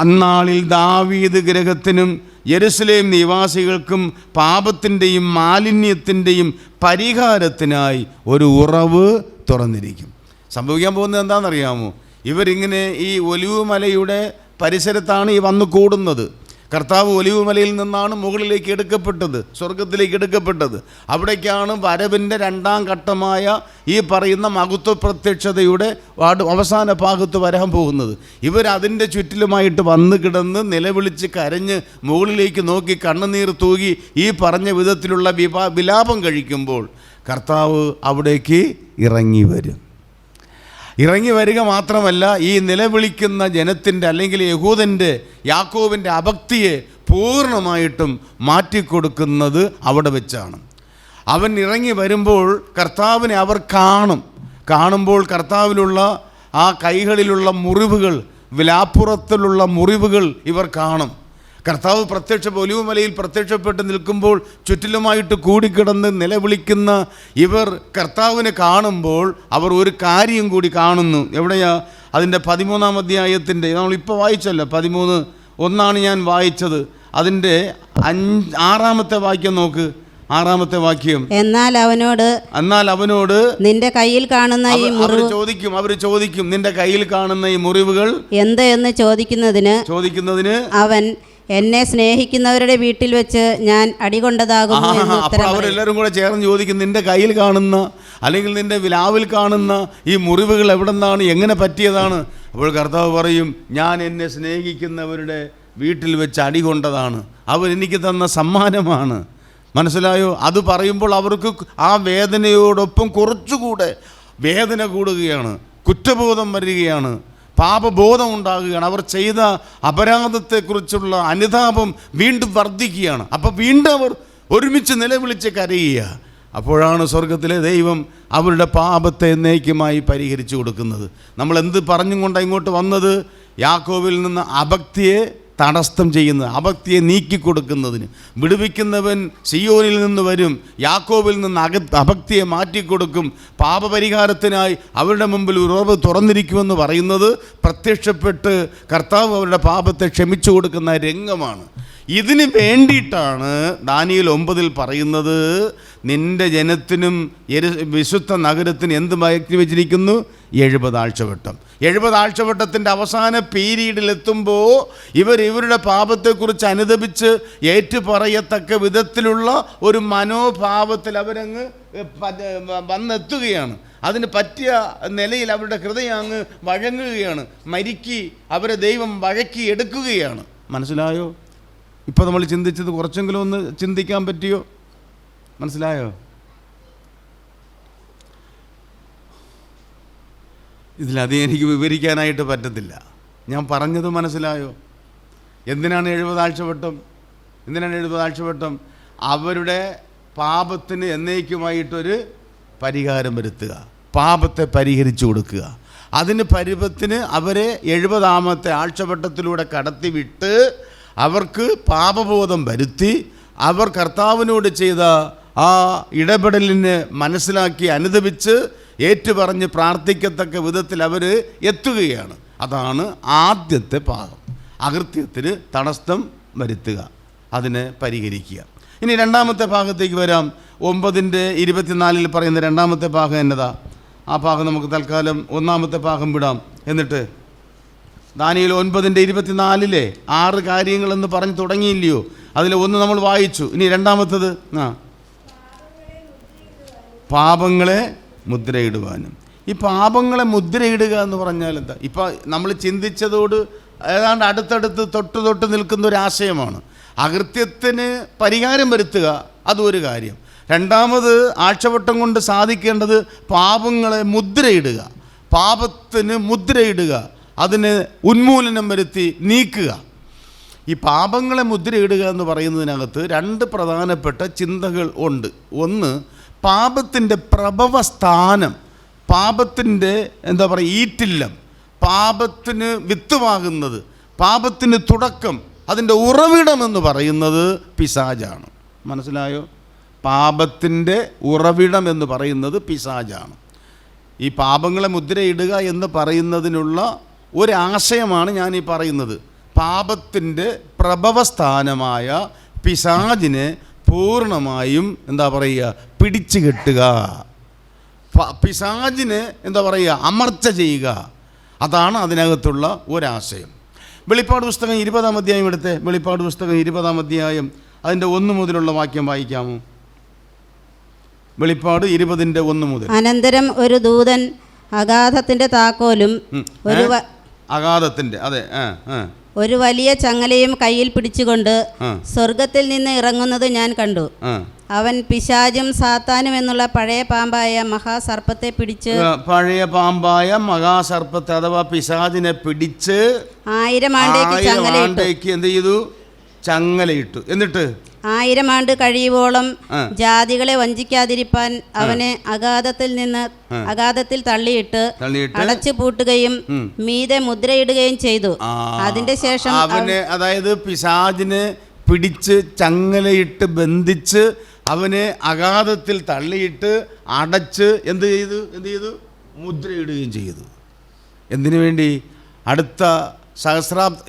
അന്നാളിൽ ദാവീദ് ഗൃഹത്തിനും യെരുശലേം നിവാസികൾക്കും പാപത്തിൻ്റെയും മാലിന്യത്തിൻ്റെയും പരിഹാരത്തിനായി ഒരു ഉറവ് തുറന്നിരിക്കും. സംഭവിക്കാൻ പോകുന്നത് എന്താണെന്നറിയാമോ? ഇവരിങ്ങനെ ഈ ഒലിവ് മലയുടെ പരിസരത്താണ് ഈ വന്ന് കൂടുന്നത്. കർത്താവ് ഒലിവ് മലയിൽ നിന്നാണ് മുകളിലേക്ക് എടുക്കപ്പെട്ടത്, സ്വർഗത്തിലേക്ക് എടുക്കപ്പെട്ടത്. അവിടേക്കാണ് വരവിൻ്റെ 2ാം ഘട്ടമായ ഈ പറയുന്ന മഹത്വ പ്രത്യക്ഷതയുടെ അവസാന ഭാഗത്ത് വരാൻ പോകുന്നത്. ഇവരതിൻ്റെ ചുറ്റിലുമായിട്ട് വന്ന് കിടന്ന് നിലവിളിച്ച് കരഞ്ഞ് മുകളിലേക്ക് നോക്കി കണ്ണുനീർ തൂകി ഈ പറഞ്ഞ വിധത്തിലുള്ള വിലാപം കഴിക്കുമ്പോൾ കർത്താവ് അവിടേക്ക് ഇറങ്ങി വരിക മാത്രമല്ല, ഈ നിലവിളിക്കുന്ന ജനത്തിൻ്റെ അല്ലെങ്കിൽ യഹൂദൻ്റെ യാക്കോബിൻ്റെ അഭക്തിയെ പൂർണ്ണമായിട്ടും മാറ്റിക്കൊടുക്കുന്നത് അവിടെ വെച്ചാണ്. അവൻ ഇറങ്ങി വരുമ്പോൾ കർത്താവിനെ അവർ കാണുമ്പോൾ കർത്താവിലുള്ള ആ കൈകളിലുള്ള മുറിവുകൾ, വിലാപ്പുറത്തിലുള്ള മുറിവുകൾ ഇവർ കാണും. കർത്താവ് ഒലിവ് മലയിൽ പ്രത്യക്ഷപ്പെട്ട് നിൽക്കുമ്പോൾ ചുറ്റിലുമായിട്ട് കൂടിക്കിടന്ന് നിലവിളിക്കുന്ന ഇവർ കർത്താവിനെ കാണുമ്പോൾ അവർ ഒരു കാര്യം കൂടി കാണുന്നു. എവിടെയാ? അതിൻ്റെ 13-ാം അധ്യായത്തിൻ്റെ നമ്മളിപ്പോൾ വായിച്ചല്ലോ, ഒന്നാണ് ഞാൻ വായിച്ചത്. അതിൻ്റെ 6-ാമത്തെ വാക്യം നോക്ക്. 6-ാമത്തെ വാക്യം. എന്നാൽ അവനോട് നിന്റെ കയ്യിൽ കാണുന്ന ഈ മുറിവ് അവർ ചോദിക്കും നിന്റെ കയ്യിൽ കാണുന്ന ഈ മുറിവുകൾ എന്ത് എന്ന് ചോദിക്കുന്നതിന് അവൻ എന്നെ സ്നേഹിക്കുന്നവരുടെ വീട്ടിൽ വെച്ച് ഞാൻ അടികൊണ്ടതാകുന്നു എന്ന് ഉത്തരം പറയും. അവരെല്ലാവരും കൂടെ ചേർന്ന് ചോദിക്കും നിന്റെ കയ്യിൽ കാണുന്ന അല്ലെങ്കിൽ നിന്റെ വിലാവിൽ കാണുന്ന ഈ മുറിവുകൾ എവിടെ നിന്നാണ്, എങ്ങനെ പറ്റിയതാണ്? അപ്പോൾ കർത്താവ് പറയും ഞാൻ എന്നെ സ്നേഹിക്കുന്നവരുടെ വീട്ടിൽ വെച്ച് അടികൊണ്ടതാണ്, അവരെനിക്ക് തന്ന സമ്മാനമാണ്. മനസ്സിലായോ? അത് പറയുമ്പോൾ അവർക്ക് ആ വേദനയോടൊപ്പം കുറച്ചുകൂടെ വേദന കൂടുകയാണ്, കുറ്റബോധം വരികയാണ്, പാപബോധം ഉണ്ടാകുകയാണ്. അവർ ചെയ്ത അപരാധത്തെക്കുറിച്ചുള്ള അനുതാപം വീണ്ടും വർദ്ധിക്കുകയാണ്. അപ്പോൾ വീണ്ടും അവർ ഒരുമിച്ച് നിലവിളിച്ച് കരയുക. അപ്പോഴാണ് സ്വർഗത്തിലെ ദൈവം അവരുടെ പാപത്തെ എന്നേക്കുമായി പരിഹരിച്ചു കൊടുക്കുന്നത്. നമ്മൾ എന്ത് പറഞ്ഞും കൊണ്ടാണ് ഇങ്ങോട്ട് വന്നത്? യാക്കോബിൽ നിന്ന് അഭക്തിയെ തടസ്സം ചെയ്യുന്നത്, അഭക്തിയെ നീക്കിക്കൊടുക്കുന്നതിന്. വിടുവിക്കുന്നവൻ സിയോനിൽ നിന്ന് വരും, യാക്കോബിൽ നിന്ന് അഭക്തിയെ മാറ്റിക്കൊടുക്കും. പാപപരിഹാരത്തിനായി അവരുടെ മുമ്പിൽ ഉറവ് തുറന്നിരിക്കുമെന്ന് പറയുന്നത് പ്രത്യക്ഷപ്പെട്ട് കർത്താവ് അവരുടെ പാപത്തെ ക്ഷമിച്ചു കൊടുക്കുന്ന രംഗമാണ്. ഇതിന് വേണ്ടിയിട്ടാണ് ദാനിയേൽ 9 പറയുന്നത്, നിന്റെ ജനത്തിനും വിശുദ്ധ നഗരത്തിന് എന്ത് മാറ്റി വെച്ചിരിക്കുന്നു? 70 ആഴ്ചവട്ടം. 70 ആഴ്ചവട്ടത്തിൻ്റെ അവസാന പീരീഡിലെത്തുമ്പോൾ ഇവരുടെ പാപത്തെക്കുറിച്ച് അനുദപിച്ച് ഏറ്റുപറയത്തക്ക വിധത്തിലുള്ള ഒരു മനോഭാവത്തിൽ അവരങ്ങ് വന്നെത്തുകയാണ്. അതിന് പറ്റിയ നിലയിൽ അവരുടെ ഹൃദയം അങ്ങ് വഴങ്ങുകയാണ്. മരിക്കി അവരെ ദൈവം വഴക്കി എടുക്കുകയാണ്. മനസ്സിലായോ? ഇപ്പോൾ നമ്മൾ ചിന്തിച്ചത് കുറച്ചെങ്കിലും ഒന്ന് ചിന്തിക്കാൻ പറ്റിയോ? മനസ്സിലായോ? ഇതിലധികം എനിക്ക് വിവരിക്കാനായിട്ട് പറ്റത്തില്ല. ഞാൻ പറഞ്ഞത് മനസ്സിലായോ? എന്തിനാണ് 70 ആഴ്ചവട്ടം? എന്തിനാണ് 70 ആഴ്ചവട്ടം? അവരുടെ പാപത്തിന് എന്നേക്കുമായിട്ടൊരു പരിഹാരം വരുത്തുക, പാപത്തെ പരിഹരിച്ചു കൊടുക്കുക. അതിന് പരുവത്തിന് അവരെ 70-ാമത്തെ ആഴ്ചവട്ടത്തിലൂടെ കടത്തിവിട്ട് അവർക്ക് പാപബോധം വരുത്തി അവർ കർത്താവിനോട് ചെയ്ത ആ ഇടപെടലിനെ മനസ്സിലാക്കി അനുദപിച്ച് ഏറ്റുപറഞ്ഞ് പ്രാർത്ഥിക്കത്തക്ക വിധത്തിൽ അവർ എത്തുകയാണ്. അതാണ് ആദ്യത്തെ പാപം. അകൃത്യത്തിന് തടസ്സം വരുത്തുക, അതിനെ പരിഹരിക്കുക. ഇനി 2-ാമത്തെ ഭാഗത്തേക്ക് വരാം. 9:24 പറയുന്ന 2-ാമത്തെ ഭാഗം എന്നതാ? ആ ഭാഗം നമുക്ക് തൽക്കാലം 1-ാമത്തെ ഭാഗം വിടാം. എന്നിട്ട് ദാനിയേൽ 9:24 6 കാര്യങ്ങളെന്ന് പറഞ്ഞ് തുടങ്ങിയില്ലയോ? അതിൽ 1 നമ്മൾ വായിച്ചു. ഇനി 2-ാമത്തത് പാപങ്ങളെ മുദ്രയിടുവാനും. ഈ പാപങ്ങളെ മുദ്രയിടുക എന്ന് പറഞ്ഞാൽ എന്താ? ഇപ്പം നമ്മൾ ചിന്തിച്ചതോട് ഏതാണ്ട് അടുത്തടുത്ത് തൊട്ട് നിൽക്കുന്ന ഒരു ആശയമാണ്. അകൃത്യത്തിന് പരിഹാരം വരുത്തുക, അതൊരു കാര്യം. 2-ാമത് ആഴ്ചവട്ടം കൊണ്ട് സാധിക്കേണ്ടത് പാപങ്ങളെ മുദ്രയിടുക, പാപത്തിന് മുദ്രയിടുക, അതിന് ഉന്മൂലനം വരുത്തി നീക്കുക. ഈ പാപങ്ങളെ മുദ്രയിടുക എന്ന് പറയുന്നതിനകത്ത് 2 പ്രധാനപ്പെട്ട ചിന്തകൾ ഉണ്ട്. ഒന്ന്, പാപത്തിൻ്റെ പ്രഭവസ്ഥാനം, പാപത്തിൻ്റെ എന്താ പറയുക ഈറ്റില്ലം, പാപത്തിന് വിത്തുവാകുന്നത്, പാപത്തിന് തുടക്കം, അതിൻ്റെ ഉറവിടമെന്ന് പറയുന്നത് പിശാചാണ്. മനസ്സിലായോ? പാപത്തിൻ്റെ ഉറവിടം എന്ന് പറയുന്നത് പിശാചാണ്. ഈ പാപങ്ങളെ മുദ്രയിടുക എന്ന് പറയുന്നതിനുള്ള ഒരാശയമാണ് ഞാൻ ഈ പറയുന്നത്. പാപത്തിൻ്റെ പ്രഭവസ്ഥാനമായ പിശാചിനെ പൂർണ്ണമായും എന്താ പറയുക പിടിച്ചു കെട്ടുക, പിശാചിനെ എന്താ പറയുക അമർച്ച ചെയ്യുക. അതാണ് അതിനകത്തുള്ള ഒരാശയം. വെളിപ്പാട് പുസ്തകം 20-ാം അധ്യായം എടുത്തേ. വെളിപ്പാട് പുസ്തകം 20-ാം അധ്യായം അതിൻ്റെ 1 മുതലുള്ള വാക്യം വായിക്കാമോ? വെളിപ്പാട് 20:1 മുതൽ. അനന്തരം ഒരു ദൂതൻ അഗാധത്തിന്റെ താക്കോലും അഗാധത്തിന്റെ അതെ ഒരു വലിയ ചങ്ങലയും കയ്യിൽ പിടിച്ചുകൊണ്ട് സ്വർഗത്തിൽ നിന്ന് ഇറങ്ങുന്നത് ഞാൻ കണ്ടു. അവൻ പിശാചും സാത്താനും എന്നുള്ള പഴയ പാമ്പായ മഹാസർപ്പത്തെ പിടിച്ച്, പഴയ പാമ്പായ മഹാസർപ്പത്തെ അഥവാ പിശാചിനെ പിടിച്ച് 1000 ആണ്ടേക്ക് എന്ത് ചെയ്തു? ചങ്ങലയിട്ടു. എന്നിട്ട് 1000 ആണ്ട് കഴിയുവോളം ജാതികളെ വഞ്ചിക്കാതിരിപ്പാൻ അവനെ അഗാധത്തിൽ തള്ളിയിട്ട് അടച്ചു പൂട്ടുകയും മീതെ മുദ്രയിടുകയും ചെയ്തു. അതിന്റെ ശേഷം അവനെ, അതായത് പിശാചിനെ പിടിച്ച് ചങ്ങലയിട്ട് ബന്ധിച്ച് അവനെ അഗാധത്തിൽ തള്ളിയിട്ട് അടച്ച് എന്ത് ചെയ്തു? മുദ്രയിടുകയും ചെയ്തു. എന്തിനു വേണ്ടി? അടുത്ത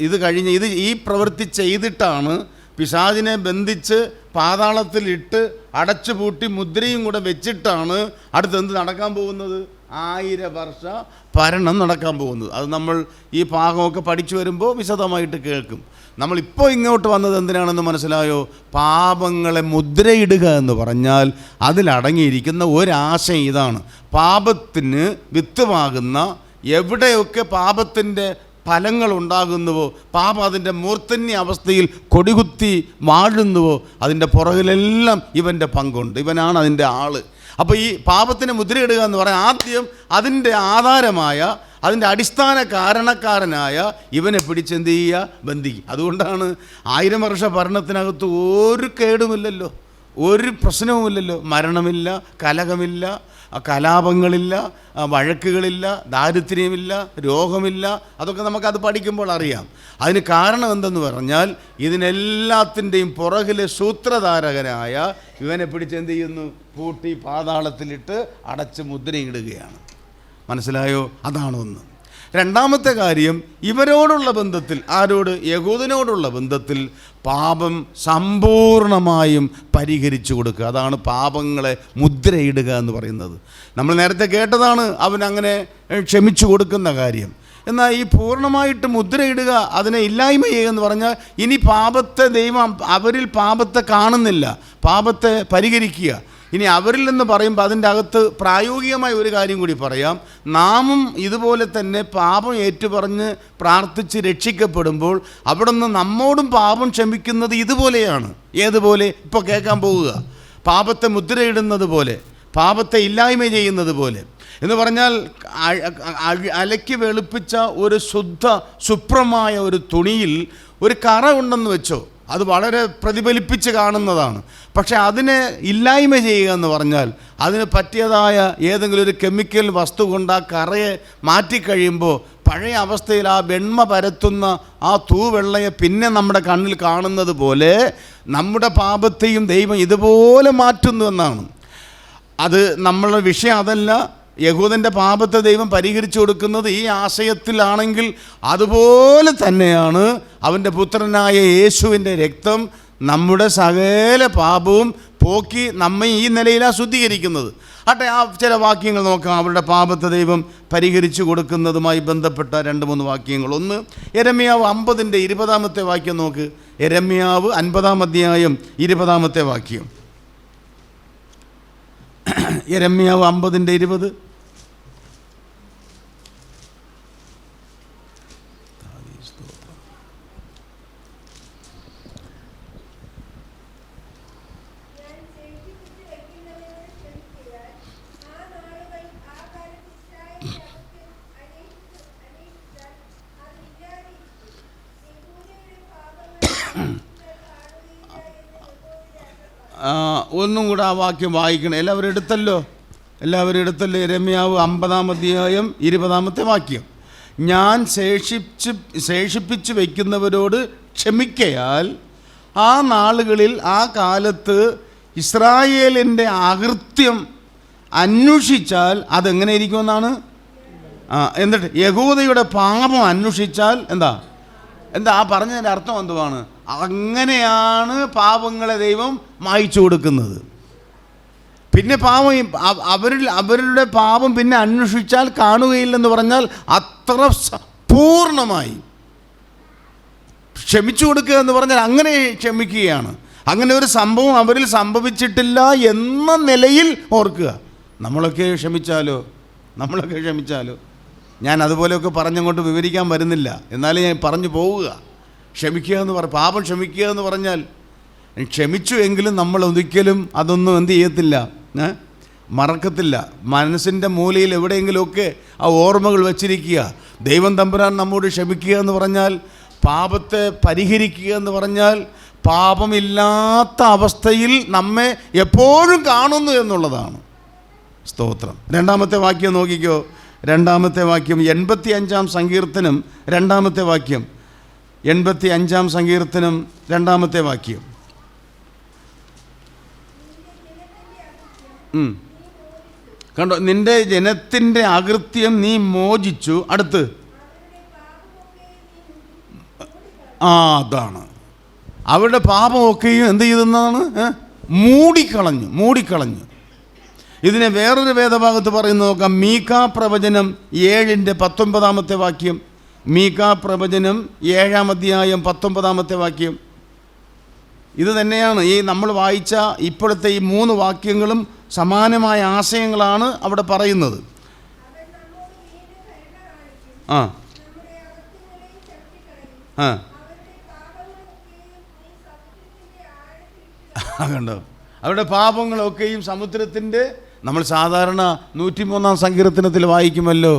ഇത് കഴിഞ്ഞ് ഈ പ്രവൃത്തി ചെയ്തിട്ടാണ് പിശാചിനെ ബന്ധിച്ച് പാതാളത്തിലിട്ട് അടച്ചുപൂട്ടി മുദ്രയും കൂടെ വെച്ചിട്ടാണ് അടുത്തെന്ത് നടക്കാൻ പോകുന്നത്? 1000 വർഷ ഭരണം നടക്കാൻ പോകുന്നത്. അത് നമ്മൾ ഈ ഭാഗമൊക്കെ പഠിച്ചു വരുമ്പോൾ വിശദമായിട്ട് കേൾക്കും. നമ്മളിപ്പോൾ ഇങ്ങോട്ട് വന്നത് എന്തിനാണെന്ന് മനസ്സിലായോ? പാപങ്ങളെ മുദ്രയിടുക എന്ന് പറഞ്ഞാൽ അതിലടങ്ങിയിരിക്കുന്ന ഒരാശയം ഇതാണ്: പാപത്തിന് വിത്തുമാകുന്ന എവിടെയൊക്കെ പാപത്തിൻ്റെ ഫലങ്ങൾ ഉണ്ടാകുന്നുവോ, പാപം അതിൻ്റെ മൂർധന്യ അവസ്ഥയിൽ കൊടികുത്തി വാഴുന്നുവോ, അതിൻ്റെ പുറകിലെല്ലാം ഇവൻ്റെ പങ്കുണ്ട്. ഇവനാണ് അതിൻ്റെ ആള്. അപ്പോൾ ഈ പാപത്തിന് മുദ്രയിടുക എന്ന് പറയാൻ ആദ്യം അതിൻ്റെ ആധാരമായ, അതിൻ്റെ അടിസ്ഥാന കാരണക്കാരനായ ഇവനെ പിടിച്ചെന്ത് ചെയ്യുക? ബന്ധിക്കുക. അതുകൊണ്ടാണ് 1000 വർഷ ഭരണത്തിനകത്ത് ഒരു കേടുമില്ലല്ലോ, ഒരു പ്രശ്നവുമില്ലല്ലോ. മരണമില്ല, കലഹമില്ല, കലാപങ്ങളില്ല, വഴക്കുകളില്ല, ദാരിദ്ര്യമില്ല, രോഗമില്ല. അതൊക്കെ നമുക്കത് പഠിക്കുമ്പോൾ അറിയാം. അതിന് കാരണം എന്തെന്ന് പറഞ്ഞാൽ ഇതിനെല്ലാത്തിൻ്റെയും പുറകിലെ സൂത്രധാരകനായ ഇവനെ പിടിച്ചെന്ത് ചെയ്യുന്നു? പൂട്ടി പാതാളത്തിലിട്ട് അടച്ച് മുദ്രയിടുകയാണ്. മനസ്സിലായോ? അതാണ് ഒന്ന്. രണ്ടാമത്തെ കാര്യം, ഇവരോടുള്ള ബന്ധത്തിൽ, ആരോട്? യഹൂദനോടുള്ള ബന്ധത്തിൽ പാപം സമ്പൂർണമായും പരിഹരിച്ചു കൊടുക്കുക. അതാണ് പാപങ്ങളെ മുദ്രയിടുക എന്ന് പറയുന്നത്. നമ്മൾ നേരത്തെ കേട്ടതാണ് അവൻ അങ്ങനെ ക്ഷമിച്ചു കൊടുക്കുന്ന കാര്യം. എന്നാൽ ഈ പൂർണ്ണമായിട്ട് മുദ്രയിടുക, അതിനെ ഇല്ലായ്മ ചെയ്യുക എന്ന് പറഞ്ഞാൽ ഇനി പാപത്തെ ദൈവം അവരിൽ പാപത്തെ കാണുന്നില്ല, പാപത്തെ പരിഹരിക്കുക. ഇനി അവരിൽ നിന്ന് പറയുമ്പോൾ അതിൻ്റെ അകത്ത് പ്രായോഗികമായ ഒരു കാര്യം കൂടി പറയാം. നാമും ഇതുപോലെ തന്നെ പാപം ഏറ്റുപറഞ്ഞ് പ്രാർത്ഥിച്ച് രക്ഷിക്കപ്പെടുമ്പോൾ അവിടെ നിന്ന് നമ്മോടും പാപം ക്ഷമിക്കുന്നത് ഇതുപോലെയാണ്. ഏതുപോലെ? ഇപ്പോൾ കേൾക്കാൻ പോവുക. പാപത്തെ മുദ്രയിടുന്നത് പോലെ, പാപത്തെ ഇല്ലായ്മ ചെയ്യുന്നത് പോലെ എന്ന് പറഞ്ഞാൽ അലക്കി വെളുപ്പിച്ച ഒരു ശുഭ്രമായ ഒരു തുണിയിൽ ഒരു കറ ഉണ്ടെന്ന് വെച്ചോ, അത് വളരെ പ്രതിഫലിപ്പിച്ച് കാണുന്നതാണ്. പക്ഷെ അതിനെ ഇല്ലായ്മ ചെയ്യുക എന്ന് പറഞ്ഞാൽ അതിന് പറ്റിയതായ ഏതെങ്കിലും ഒരു കെമിക്കൽ വസ്തു കൊണ്ട് ആ കറയെ മാറ്റിക്കഴിയുമ്പോൾ പഴയ അവസ്ഥയിൽ ആ വെണ്മ പരത്തുന്ന ആ തൂവെള്ളയെ പിന്നെ നമ്മുടെ കണ്ണിൽ കാണുന്നത് പോലെ നമ്മുടെ പാപത്തെയും ദൈവം ഇതുപോലെ മാറ്റുന്നു എന്നാണ്. അത് നമ്മളുടെ വിഷയം അതല്ല. യഹൂദൻ്റെ പാപത്തെ ദൈവം പരിഹരിച്ചു കൊടുക്കുന്നത് ഈ ആശയത്തിലാണെങ്കിൽ അതുപോലെ തന്നെയാണ് അവൻ്റെ പുത്രനായ യേശുവിൻ്റെ രക്തം നമ്മുടെ സകല പാപവും പോക്കി നമ്മെ ഈ നിലയിലാണ് ശുദ്ധീകരിക്കുന്നത്. ആട്ടെ, ആ ചില വാക്യങ്ങൾ നോക്കാം. അവരുടെ പാപത്തെ ദൈവം പരിഹരിച്ചു കൊടുക്കുന്നതുമായി ബന്ധപ്പെട്ട 2-3 വാക്യങ്ങൾ. ഒന്ന്, യെരമ്യാവ് 50:20 വാക്യം നോക്ക്. യെരമ്യാവ് 50 20 വാക്യം. യെരമ്യാവ് 50:20. ഒന്നും കൂടെ ആ വാക്യം വായിക്കണം. എല്ലാവരും എടുത്തല്ലോ. യെരമ്യാവ് 50 20 വാക്യം. ഞാൻ ശേഷിപ്പിച്ചു വയ്ക്കുന്നവരോട് ക്ഷമിക്കയാൽ ആ നാളുകളിൽ, ആ കാലത്ത് ഇസ്രായേലിൻ്റെ അകൃത്യം അന്വേഷിച്ചാൽ അതെങ്ങനെ ഇരിക്കുമെന്നാണ്. എന്നിട്ട് യഹൂദയുടെ പാപം അന്വേഷിച്ചാൽ എന്താ ആ പറഞ്ഞതിൻ്റെ അർത്ഥം എന്തുവാണ്? അങ്ങനെയാണ് പാപങ്ങളെ ദൈവം മായ്ച്ചു കൊടുക്കുന്നത്. പിന്നെ പാപം അവരുടെ പാപം പിന്നെ അന്വേഷിച്ചാൽ കാണുകയില്ലെന്ന് പറഞ്ഞാൽ അത്ര പൂർണ്ണമായി ക്ഷമിച്ചു കൊടുക്കുക എന്ന് പറഞ്ഞാൽ അങ്ങനെ ക്ഷമിക്കുകയാണ്. അങ്ങനെ ഒരു സംഭവം അവരിൽ സംഭവിച്ചിട്ടില്ല എന്ന നിലയിൽ ഓർക്കുക. നമ്മളൊക്കെ ക്ഷമിച്ചാലോ? ഞാൻ അതുപോലെയൊക്കെ പറഞ്ഞങ്ങോട്ട് വിവരിക്കാൻ വരുന്നില്ല, എന്നാലും ഞാൻ പറഞ്ഞു പോവുക. ക്ഷമിക്കുക എന്ന് പാപം ക്ഷമിക്കുക എന്ന് പറഞ്ഞാൽ ക്ഷമിച്ചു എങ്കിലും നമ്മൾ ഒരിക്കലും അതൊന്നും എന്ത് ചെയ്യത്തില്ല, മറക്കത്തില്ല. മനസ്സിൻ്റെ മൂലയിൽ എവിടെയെങ്കിലുമൊക്കെ ആ ഓർമ്മകൾ വച്ചിരിക്കുക. ദൈവം തമ്പുരാൻ നമ്മോട് ക്ഷമിക്കുക എന്ന് പറഞ്ഞാൽ, പാപത്തെ പരിഹരിക്കുക എന്ന് പറഞ്ഞാൽ, പാപമില്ലാത്ത അവസ്ഥയിൽ നമ്മെ എപ്പോഴും കാണുന്നു എന്നുള്ളതാണ്. സ്തോത്രം. 2 വാക്യം നോക്കിക്കോ. 2 വാക്യം 85 സങ്കീർത്തനം 2 വാക്യം. 85 സങ്കീർത്തനം 2 വാക്യം. കണ്ടോ, നിന്റെ ജനത്തിൻ്റെ അകൃത്യം നീ മോചിച്ചു. അടുത്ത് അതാണ് അവരുടെ പാപമൊക്കെയും എന്ത് ചെയ്തെന്നാണ്? മൂടിക്കളഞ്ഞു. ഇതിനെ വേറൊരു വേദഭാഗത്ത് പറയുന്നത് നോക്കാം. മീകാ പ്രവചനം 7:19 വാക്യം. മീകാ പ്രവചനം 7-ാം അധ്യായം 19 വാക്യം. ഇത് തന്നെയാണ് ഈ നമ്മൾ വായിച്ച ഇപ്പോഴത്തെ ഈ 3 വാക്യങ്ങളും സമാനമായ ആശയങ്ങളാണ് അവിടെ പറയുന്നത്. ആ ആ കണ്ടോ, അവരുടെ പാപങ്ങളൊക്കെയും സമുദ്രത്തിൻ്റെ, നമ്മൾ സാധാരണ 103-ാം സങ്കീർത്തനത്തിൽ വായിക്കുമല്ലോ,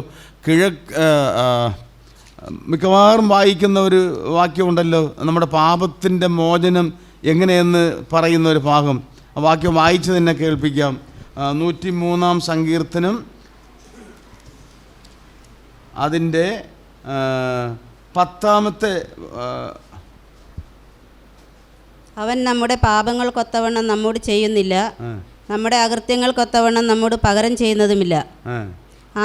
മിക്കവാറും വായിക്കുന്ന ഒരു വാക്യമുണ്ടല്ലോ, നമ്മുടെ പാപത്തിൻ്റെ മോചനം എങ്ങനെയെന്ന് പറയുന്ന ഒരു ഭാഗം. ആ വാക്യം വായിച്ച് തന്നെ കേൾപ്പിക്കാം. 103-ാം സങ്കീർത്തനം അതിൻ്റെ 10-ാമത്തെ അവൻ നമ്മുടെ പാപങ്ങൾക്കൊത്തവണ്ണം നമ്മോട് ചെയ്യുന്നില്ല, നമ്മുടെ അകൃത്യങ്ങൾക്കൊത്തവണ്ണം നമ്മോട് പകരം ചെയ്യുന്നതുമില്ല.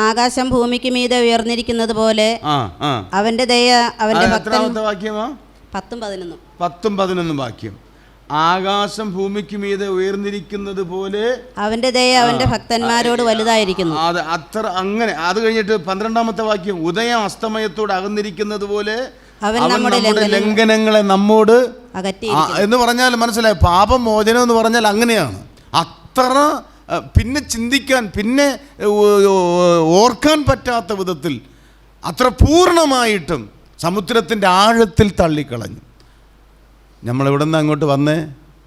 ആകാശം ഭൂമിക്ക് മീതെ ഉയർന്നിരിക്കുന്നത് പോലെ അവന്റെ ദയ അവന്റെ വാക്യമാ 10-11 വാക്യം. ആകാശം ഭൂമിക്ക് മീതെ ഉയർന്നിരിക്കുന്നത് പോലെ അവന്റെ ദയ അവന്റെ ഭക്തന്മാരോട് വലുതായിരിക്കുന്നു. അത്ര അങ്ങനെ. അത് കഴിഞ്ഞിട്ട് 12-ാമത്തെ വാക്യം, ഉദയം അസ്തമയത്തോട് അകന്നിരിക്കുന്നത് പോലെ അവൻ നമ്മുടെ ലംഘനങ്ങളെ നമ്മോട് അകറ്റി എന്ന് പറഞ്ഞാൽ മനസ്സിലായി. പാപമോചനം എന്ന് പറഞ്ഞാൽ അങ്ങനെയാണ്. അത്ര പിന്നെ ചിന്തിക്കാൻ, പിന്നെ ഓർക്കാൻ പറ്റാത്ത വിധത്തിൽ അത്ര പൂർണ്ണമായിട്ടും സമുദ്രത്തിൻ്റെ ആഴത്തിൽ തള്ളിക്കളഞ്ഞു. നമ്മളിവിടെ നിന്ന് അങ്ങോട്ട് വന്ന്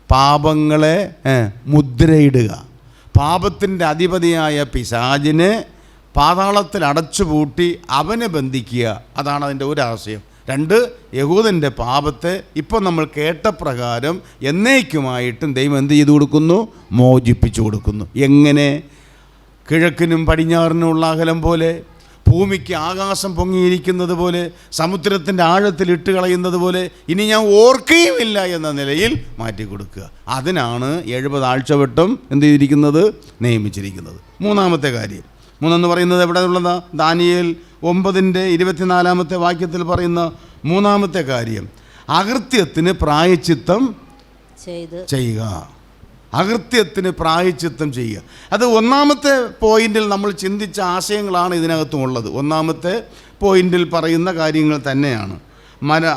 പാപങ്ങളെ മുദ്രയിടുക, പാപത്തിൻ്റെ അധിപതിയായ പിശാചിനെ പാതാളത്തിൽ അടച്ചുപൂട്ടി അവനെ ബന്ധിക്കുക. അതാണ് അതിൻ്റെ ഒരു ആശയം. 2, യഹൂദൻ്റെ പാപത്തെ ഇപ്പോൾ നമ്മൾ കേട്ട പ്രകാരം എന്നേക്കുമായിട്ടും ദൈവം എന്ത് ചെയ്തു കൊടുക്കുന്നു? മോചിപ്പിച്ചു കൊടുക്കുന്നു. എങ്ങനെ? കിഴക്കിനും പടിഞ്ഞാറിനുമുള്ള അകലം പോലെ, ഭൂമിക്ക് ആകാശം പൊങ്ങിയിരിക്കുന്നത് പോലെ, സമുദ്രത്തിൻ്റെ ആഴത്തിൽ ഇട്ട് കളയുന്നത് പോലെ ഇനി ഞാൻ ഓർക്കുകയുമില്ല എന്ന നിലയിൽ മാറ്റിക്കൊടുക്കുക. അതിനാണ് 70 ആഴ്ചവട്ടം എന്ത് ചെയ്തിരിക്കുന്നത്? നിയമിച്ചിരിക്കുന്നത്. 3-ാമത്തെ കാര്യം, 3 പറയുന്നത് എവിടെ ഉള്ളതാ? ദാനിയേൽ 9:24 വാക്യത്തിൽ പറയുന്ന 3-ാമത്തെ കാര്യം, അകൃത്യത്തിന് പ്രായശ്ചിത്തം ചെയ്യുക. അകൃത്യത്തിന് പ്രായശ്ചിത്തം ചെയ്യുക. അത് 1-ാമത്തെ പോയിന്റിൽ നമ്മൾ ചിന്തിച്ച ആശയങ്ങളാണ് ഇതിനകത്തും ഉള്ളത്. 1-ാമത്തെ പോയിന്റിൽ പറയുന്ന കാര്യങ്ങൾ തന്നെയാണ്.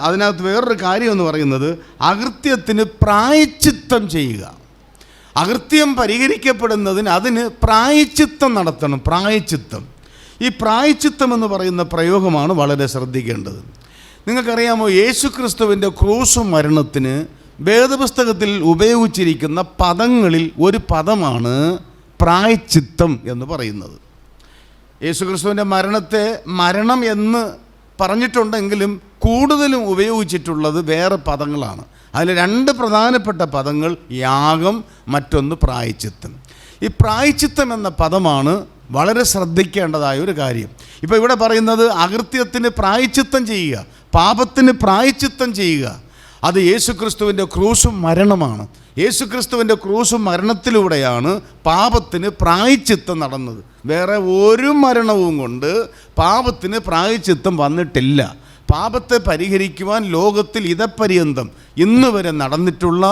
അതിനകത്ത് വേറൊരു കാര്യം എന്ന് പറയുന്നത് അകൃത്യത്തിന് പ്രായശ്ചിത്തം ചെയ്യുക. അകൃത്യം പരിഹരിക്കപ്പെടുന്നതിന് അതിന് പ്രായശ്ചിത്തം നടത്തണം. പ്രായശ്ചിത്തം, ഈ പ്രായശ്ചിത്തം എന്ന് പറയുന്ന പ്രയോഗമാണ് വളരെ ശ്രദ്ധിക്കേണ്ടത്. നിങ്ങൾക്കറിയാമോ, യേശുക്രിസ്തുവിൻ്റെ ക്രൂശ് മരണത്തിന് വേദപുസ്തകത്തിൽ ഉപയോഗിച്ചിരിക്കുന്ന പദങ്ങളിൽ ഒരു പദമാണ് പ്രായശ്ചിത്തം എന്ന് പറയുന്നത്. യേശുക്രിസ്തുവിൻ്റെ മരണത്തെ മരണം എന്ന് പറഞ്ഞിട്ടുണ്ടെങ്കിലും കൂടുതലും ഉപയോഗിച്ചിട്ടുള്ളത് വേറെ പദങ്ങളാണ്. അതിൽ 2 പ്രധാനപ്പെട്ട പദങ്ങൾ, യാഗം, മറ്റൊന്ന് പ്രായശ്ചിത്തം. ഈ പ്രായശ്ചിത്തം എന്ന പദമാണ് വളരെ ശ്രദ്ധിക്കേണ്ടതായ ഒരു കാര്യം. ഇപ്പോൾ ഇവിടെ പറയുന്നത് അകൃത്യത്തിന് പ്രായശ്ചിത്തം ചെയ്യുക, പാപത്തിന് പ്രായശ്ചിത്തം ചെയ്യുക. അത് യേശുക്രിസ്തുവിൻ്റെ ക്രൂശും മരണമാണ്. യേശുക്രിസ്തുവിൻ്റെ ക്രൂശും മരണത്തിലൂടെയാണ് പാപത്തിന് പ്രായശ്ചിത്തം നടന്നത്. വേറെ ഒരു മരണവും കൊണ്ട് പാപത്തിന് പ്രായശ്ചിത്തം വന്നിട്ടില്ല. പാപത്തെ പരിഹരിക്കുവാൻ ലോകത്തിൽ ഇതപര്യന്തം ഇന്ന് വരെ നടന്നിട്ടുള്ള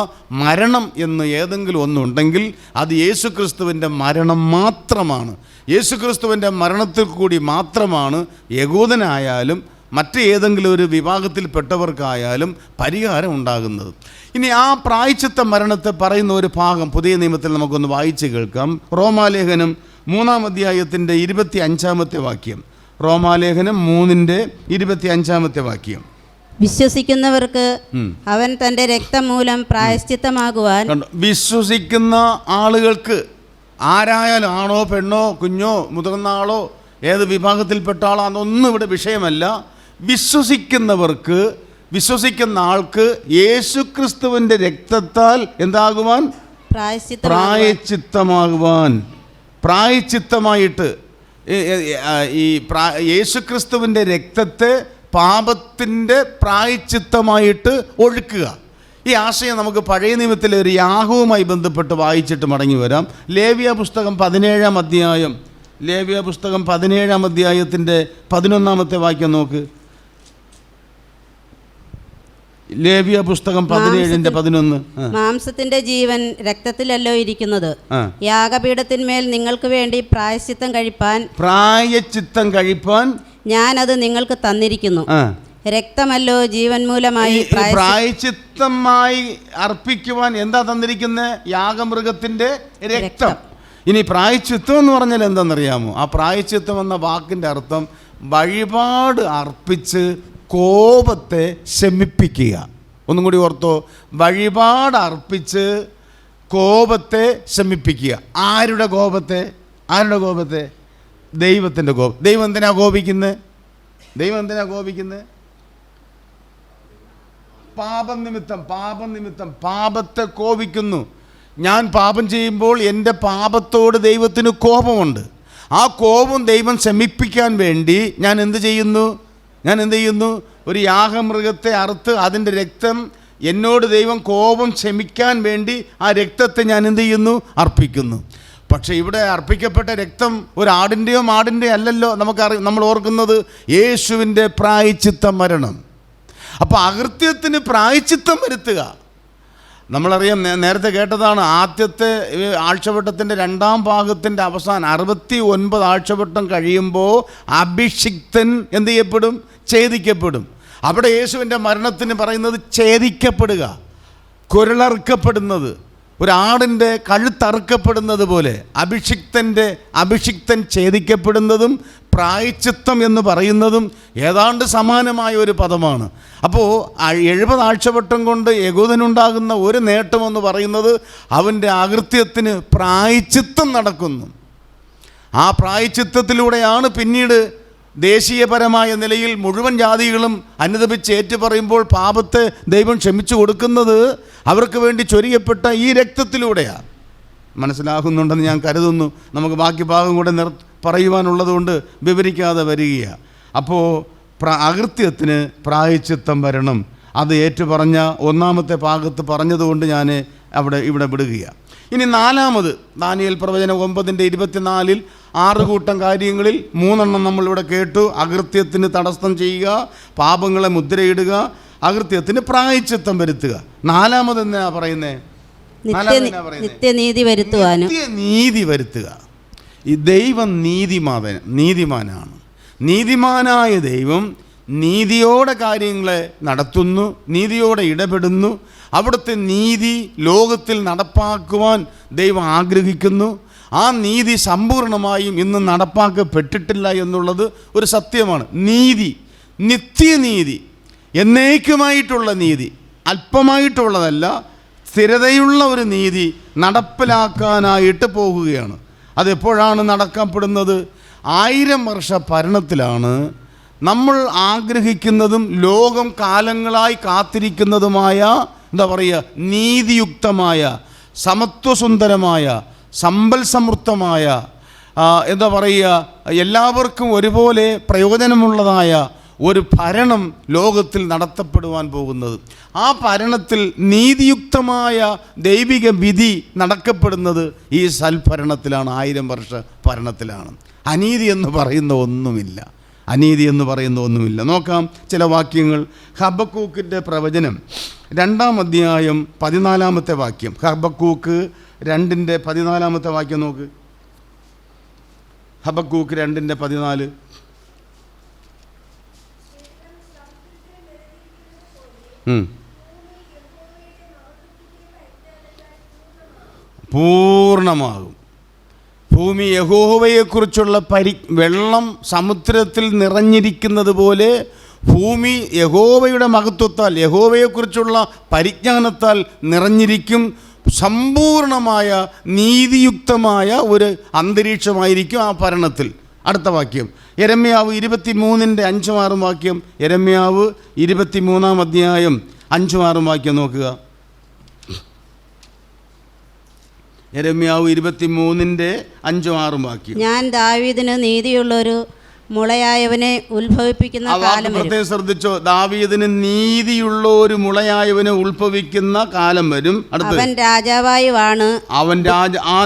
മരണം എന്ന് ഏതെങ്കിലും ഒന്നുണ്ടെങ്കിൽ അത് യേശുക്രിസ്തുവിൻ്റെ മരണം മാത്രമാണ്. യേശുക്രിസ്തുവിൻ്റെ മരണത്തിൽ കൂടി മാത്രമാണ് യഹൂദനായാലും മറ്റ് ഏതെങ്കിലും ഒരു വിഭാഗത്തിൽപ്പെട്ടവർക്കായാലും പരിഹാരം ഉണ്ടാകുന്നത്. ഇനി ആ പ്രായശ്ചിത്ത മരണത്തെ പറയുന്ന ഒരു ഭാഗം പുതിയ നിയമത്തിൽ നമുക്കൊന്ന് വായിച്ച് കേൾക്കാം. റോമാലേഖനം 3-ാം അധ്യായത്തിൻ്റെ 25-ാമത്തെ വാക്യം. റോമാലേഖനം 3:25 വാക്യം. വിശ്വസിക്കുന്നവർക്ക് അവൻ തൻ്റെ രക്തം മൂലം പ്രായശ്ചിത്തമാകുവാൻ. വിശ്വസിക്കുന്ന ആളുകൾക്ക്, ആരായാലും, ആണോ പെണ്ണോ കുഞ്ഞോ മുതിർന്ന ആളോ ഏത് വിഭാഗത്തിൽപ്പെട്ട ആളോ അതൊന്നും ഇവിടെ വിഷയമല്ല. വിശ്വസിക്കുന്നവർക്ക്, വിശ്വസിക്കുന്ന ആൾക്ക് യേശുക്രിസ്തുവിൻ്റെ രക്തത്താൽ എന്താകുവാൻ? പ്രായശ്ചിത്തമാകുവാൻ. പ്രായശ്ചിത്തമായിട്ട് ഈ യേശുക്രിസ്തുവിൻ്റെ രക്തത്തെ പാപത്തിൻ്റെ പ്രായശ്ചിത്തമായിട്ട് ഒഴുക്കുക. ഈ ആശയം നമുക്ക് പഴയ നിയമത്തിലെ ഒരു യാഗവുമായി ബന്ധപ്പെട്ട് വായിച്ചിട്ട് മടങ്ങി വരാം. ലേവ്യ പുസ്തകം 17-ാം അധ്യായം, ലേവ്യ പുസ്തകം 17-ാം അധ്യായത്തിൻ്റെ 11-ാമത്തെ വാക്യം നോക്ക്. ലേവ്യ പുസ്തകം 17:11. മാംസത്തിന്റെ ജീവൻ രക്തത്തിലല്ലോ ഇരിക്കുന്നത്. യാഗപീഠത്തിന്മേൽ നിങ്ങൾക്ക് വേണ്ടി പ്രായശ്ചിത്തം കഴിപ്പാൻ ഞാനത് നിങ്ങൾക്ക് തന്നിരിക്കുന്നു. രക്തമല്ലോ ജീവൻ മൂലമായി പ്രായശ്ചിത്തമായി അർപ്പിക്കുവാൻ എന്താ തന്നിരിക്കുന്നത്? യാഗമൃഗത്തിന്റെ രക്തം. ഇനി പ്രായശ്ചിത്തം എന്ന് പറഞ്ഞാൽ എന്താണെന്നറിയാമോ? ആ പ്രായശ്ചിത്തം എന്ന വാക്കിന്റെ അർത്ഥം വഴിപാട് അർപ്പിച്ച് കോപത്തെ ശമിപ്പിക്കുക. ഒന്നും കൂടി ഓർത്തോ, വഴിപാട് അർപ്പിച്ച് കോപത്തെ ശമിപ്പിക്കുക. ആരുടെ കോപത്തെ? ദൈവത്തിൻ്റെ കോപം. ദൈവം എന്തിനാ കോപിക്കുന്നത്? പാപം നിമിത്തം പാപത്തെ കോപിക്കുന്നു. ഞാൻ പാപം ചെയ്യുമ്പോൾ എൻ്റെ പാപത്തോട് ദൈവത്തിന് കോപമുണ്ട്. ആ കോപം ദൈവം ശമിപ്പിക്കാൻ വേണ്ടി ഞാൻ എന്ത് ചെയ്യുന്നു? ഒരു യാഗമൃഗത്തെ അറുത്ത് അതിൻ്റെ രക്തം എന്നോട് ദൈവം കോപം ശമിക്കാൻ വേണ്ടി ആ രക്തത്തെ ഞാൻ എന്ത് ചെയ്യുന്നു? അർപ്പിക്കുന്നു. പക്ഷേ ഇവിടെ അർപ്പിക്കപ്പെട്ട രക്തം ഒരു ആടിൻ്റെയോ മാടിൻ്റെയോ അല്ലല്ലോ. നമ്മൾ ഓർക്കുന്നത് യേശുവിൻ്റെ പ്രായശ്ചിത്ത മരണം. അപ്പോൾ അകൃത്യത്തിന് പ്രായശ്ചിത്തം വരുത്തുക. നമ്മളറിയാം, നേരത്തെ കേട്ടതാണ്, ആദ്യത്തെ ആഴ്ചവട്ടത്തിൻ്റെ 2ാം ഭാഗത്തിൻ്റെ അവസാനം 69 ആഴ്ചവട്ടം കഴിയുമ്പോൾ അഭിഷിക്തൻ എന്ത് ചെയ്യപ്പെടും? ഛേദിക്കപ്പെടും. അവിടെ യേശുവിൻ്റെ മരണത്തിന് പറയുന്നത് ഛേദിക്കപ്പെടുക, കുരളറുക്കപ്പെടുന്നത്, ഒരാടിൻ്റെ കഴുത്തറുക്കപ്പെടുന്നത് പോലെ അഭിഷിക്തൻ ഛേദിക്കപ്പെടുന്നതും പ്രായശ്ചിത്തം എന്ന് പറയുന്നതും ഏതാണ്ട് സമാനമായ ഒരു പദമാണ്. അപ്പോൾ 70 ആഴ്ചവട്ടം കൊണ്ട് യഹൂദനുണ്ടാകുന്ന ഒരു നേട്ടമെന്ന് പറയുന്നത് അവൻ്റെ അകൃത്യത്തിന് പ്രായശ്ചിത്തം നടക്കുന്നു. ആ പ്രായശ്ചിത്തത്തിലൂടെയാണ് പിന്നീട് ദേശീയപരമായ നിലയിൽ മുഴുവൻ ജാതികളും അനുദപിച്ച് ഏറ്റുപറയുമ്പോൾ പാപത്തെ ദൈവം ക്ഷമിച്ചു കൊടുക്കുന്നത് അവർക്ക് വേണ്ടി ചൊരിയപ്പെട്ട ഈ രക്തത്തിലൂടെയാണ്. മനസ്സിലാകുന്നുണ്ടെന്ന് ഞാൻ കരുതുന്നു. നമുക്ക് ബാക്കി ഭാഗം കൂടെ പറയുവാനുള്ളതുകൊണ്ട് വിവരിക്കാതെ വരികയാണ്. അപ്പോൾ അകൃത്യത്തിന് പ്രായശ്ചിത്തം വരണം. അത് ഏറ്റുപറഞ്ഞ 1-ാമത്തെ ഭാഗത്ത് പറഞ്ഞതുകൊണ്ട് ഞാൻ ഇവിടെ വിടുകയാണ്. ഇനി 4-ാമത് ദാനിയേൽ പ്രവചനം 9:24 6 കൂട്ടം കാര്യങ്ങളിൽ 3 നമ്മളിവിടെ കേട്ടു. അകൃത്യത്തിന് തടസ്സം ചെയ്യുക, പാപങ്ങളെ മുദ്രയിടുക, അകൃത്യത്തിന് പ്രായശ്ചിത്തം വരുത്തുക. 4-ാമത് എന്നാ പറയുന്നത്? നിത്യനീതി വരുത്തുക. ഈ ദൈവം നീതിമാനാണ്. നീതിമാനായ ദൈവം നീതിയോടെ കാര്യങ്ങളെ നടത്തുന്നു, നീതിയോടെ ഇടപെടുന്നു. അവിടുത്തെ നീതി ലോകത്തിൽ നടപ്പാക്കുവാൻ ദൈവം ആഗ്രഹിക്കുന്നു. ആ നീതി സമ്പൂർണമായും ഇന്ന് നടപ്പാക്കപ്പെട്ടിട്ടില്ല എന്നുള്ളത് ഒരു സത്യമാണ്. നീതി, നിത്യനീതി, എന്നേക്കുമായിട്ടുള്ള നീതി, അല്പമായിട്ടുള്ളതല്ല, സ്ഥിരതയുള്ള ഒരു നീതി നടപ്പിലാക്കാനായിട്ട് പോകുകയാണ്. അതെപ്പോഴാണ് നടക്കപ്പെടുന്നത്? 1000 വർഷ ഭരണത്തിലാണ് നമ്മൾ ആഗ്രഹിക്കുന്നതും ലോകം കാലങ്ങളായി കാത്തിരിക്കുന്നതുമായ നീതിയുക്തമായ, സമത്വസുന്ദരമായ, സമ്പൽ സമൃദ്ധമായ, എല്ലാവർക്കും ഒരുപോലെ പ്രയോജനമുള്ളതായ ഒരു ഭരണം ലോകത്തിൽ നടത്തപ്പെടുവാൻ പോകുന്നത്. ആ ഭരണത്തിൽ നീതിയുക്തമായ ദൈവിക വിധി നടക്കപ്പെടുന്നത് ഈ സൽഭരണത്തിലാണ്, 1000 വർഷ ഭരണത്തിലാണ്. അനീതി എന്ന് പറയുന്ന ഒന്നുമില്ല. നോക്കാം ചില വാക്യങ്ങൾ. ഹബക്കൂക്കിൻ്റെ പ്രവചനം 2-ാം അധ്യായം 14-ാമത്തെ വാക്യം. ഹബക്കൂക്ക് 2:14 വാക്യം നോക്ക്. ഹബക്കൂക്ക് 2:14. പൂർണ്ണമാകും. ഭൂമി യഹോവയെക്കുറിച്ചുള്ള വെള്ളം സമുദ്രത്തിൽ നിറഞ്ഞിരിക്കുന്നത് പോലെ ഭൂമി യഹോവയുടെ മഹത്വത്താൽ, യഹോവയെക്കുറിച്ചുള്ള പരിജ്ഞാനത്താൽ നിറഞ്ഞിരിക്കും. സമ്പൂർണമായ നീതിയുക്തമായ ഒരു അന്തരീക്ഷമായിരിക്കും ആ ഭരണത്തിൽ. അടുത്ത വാക്യം യെരമ്യാവ് 23:5-6 വാക്യം. യെരമ്യാവ് 23-ാം അധ്യായം 5-6 വാക്യം നോക്കുക. യെരമ്യാവ് 23:5-6 വാക്യം. ഞാൻ ദാവീദിന് നീതിയുള്ളൊരു മുളയായവനെ ഉത്ഭവിപ്പിക്കുന്ന കാലം വരും. പ്രത്യേകം ശ്രദ്ധിച്ചോ, ദാവീദിന് നീതിയുള്ള ഒരു മുളയായവനെ ഉത്ഭവിക്കുന്ന കാലം വരും. അവൻ രാജാവായി വാണ്, ആ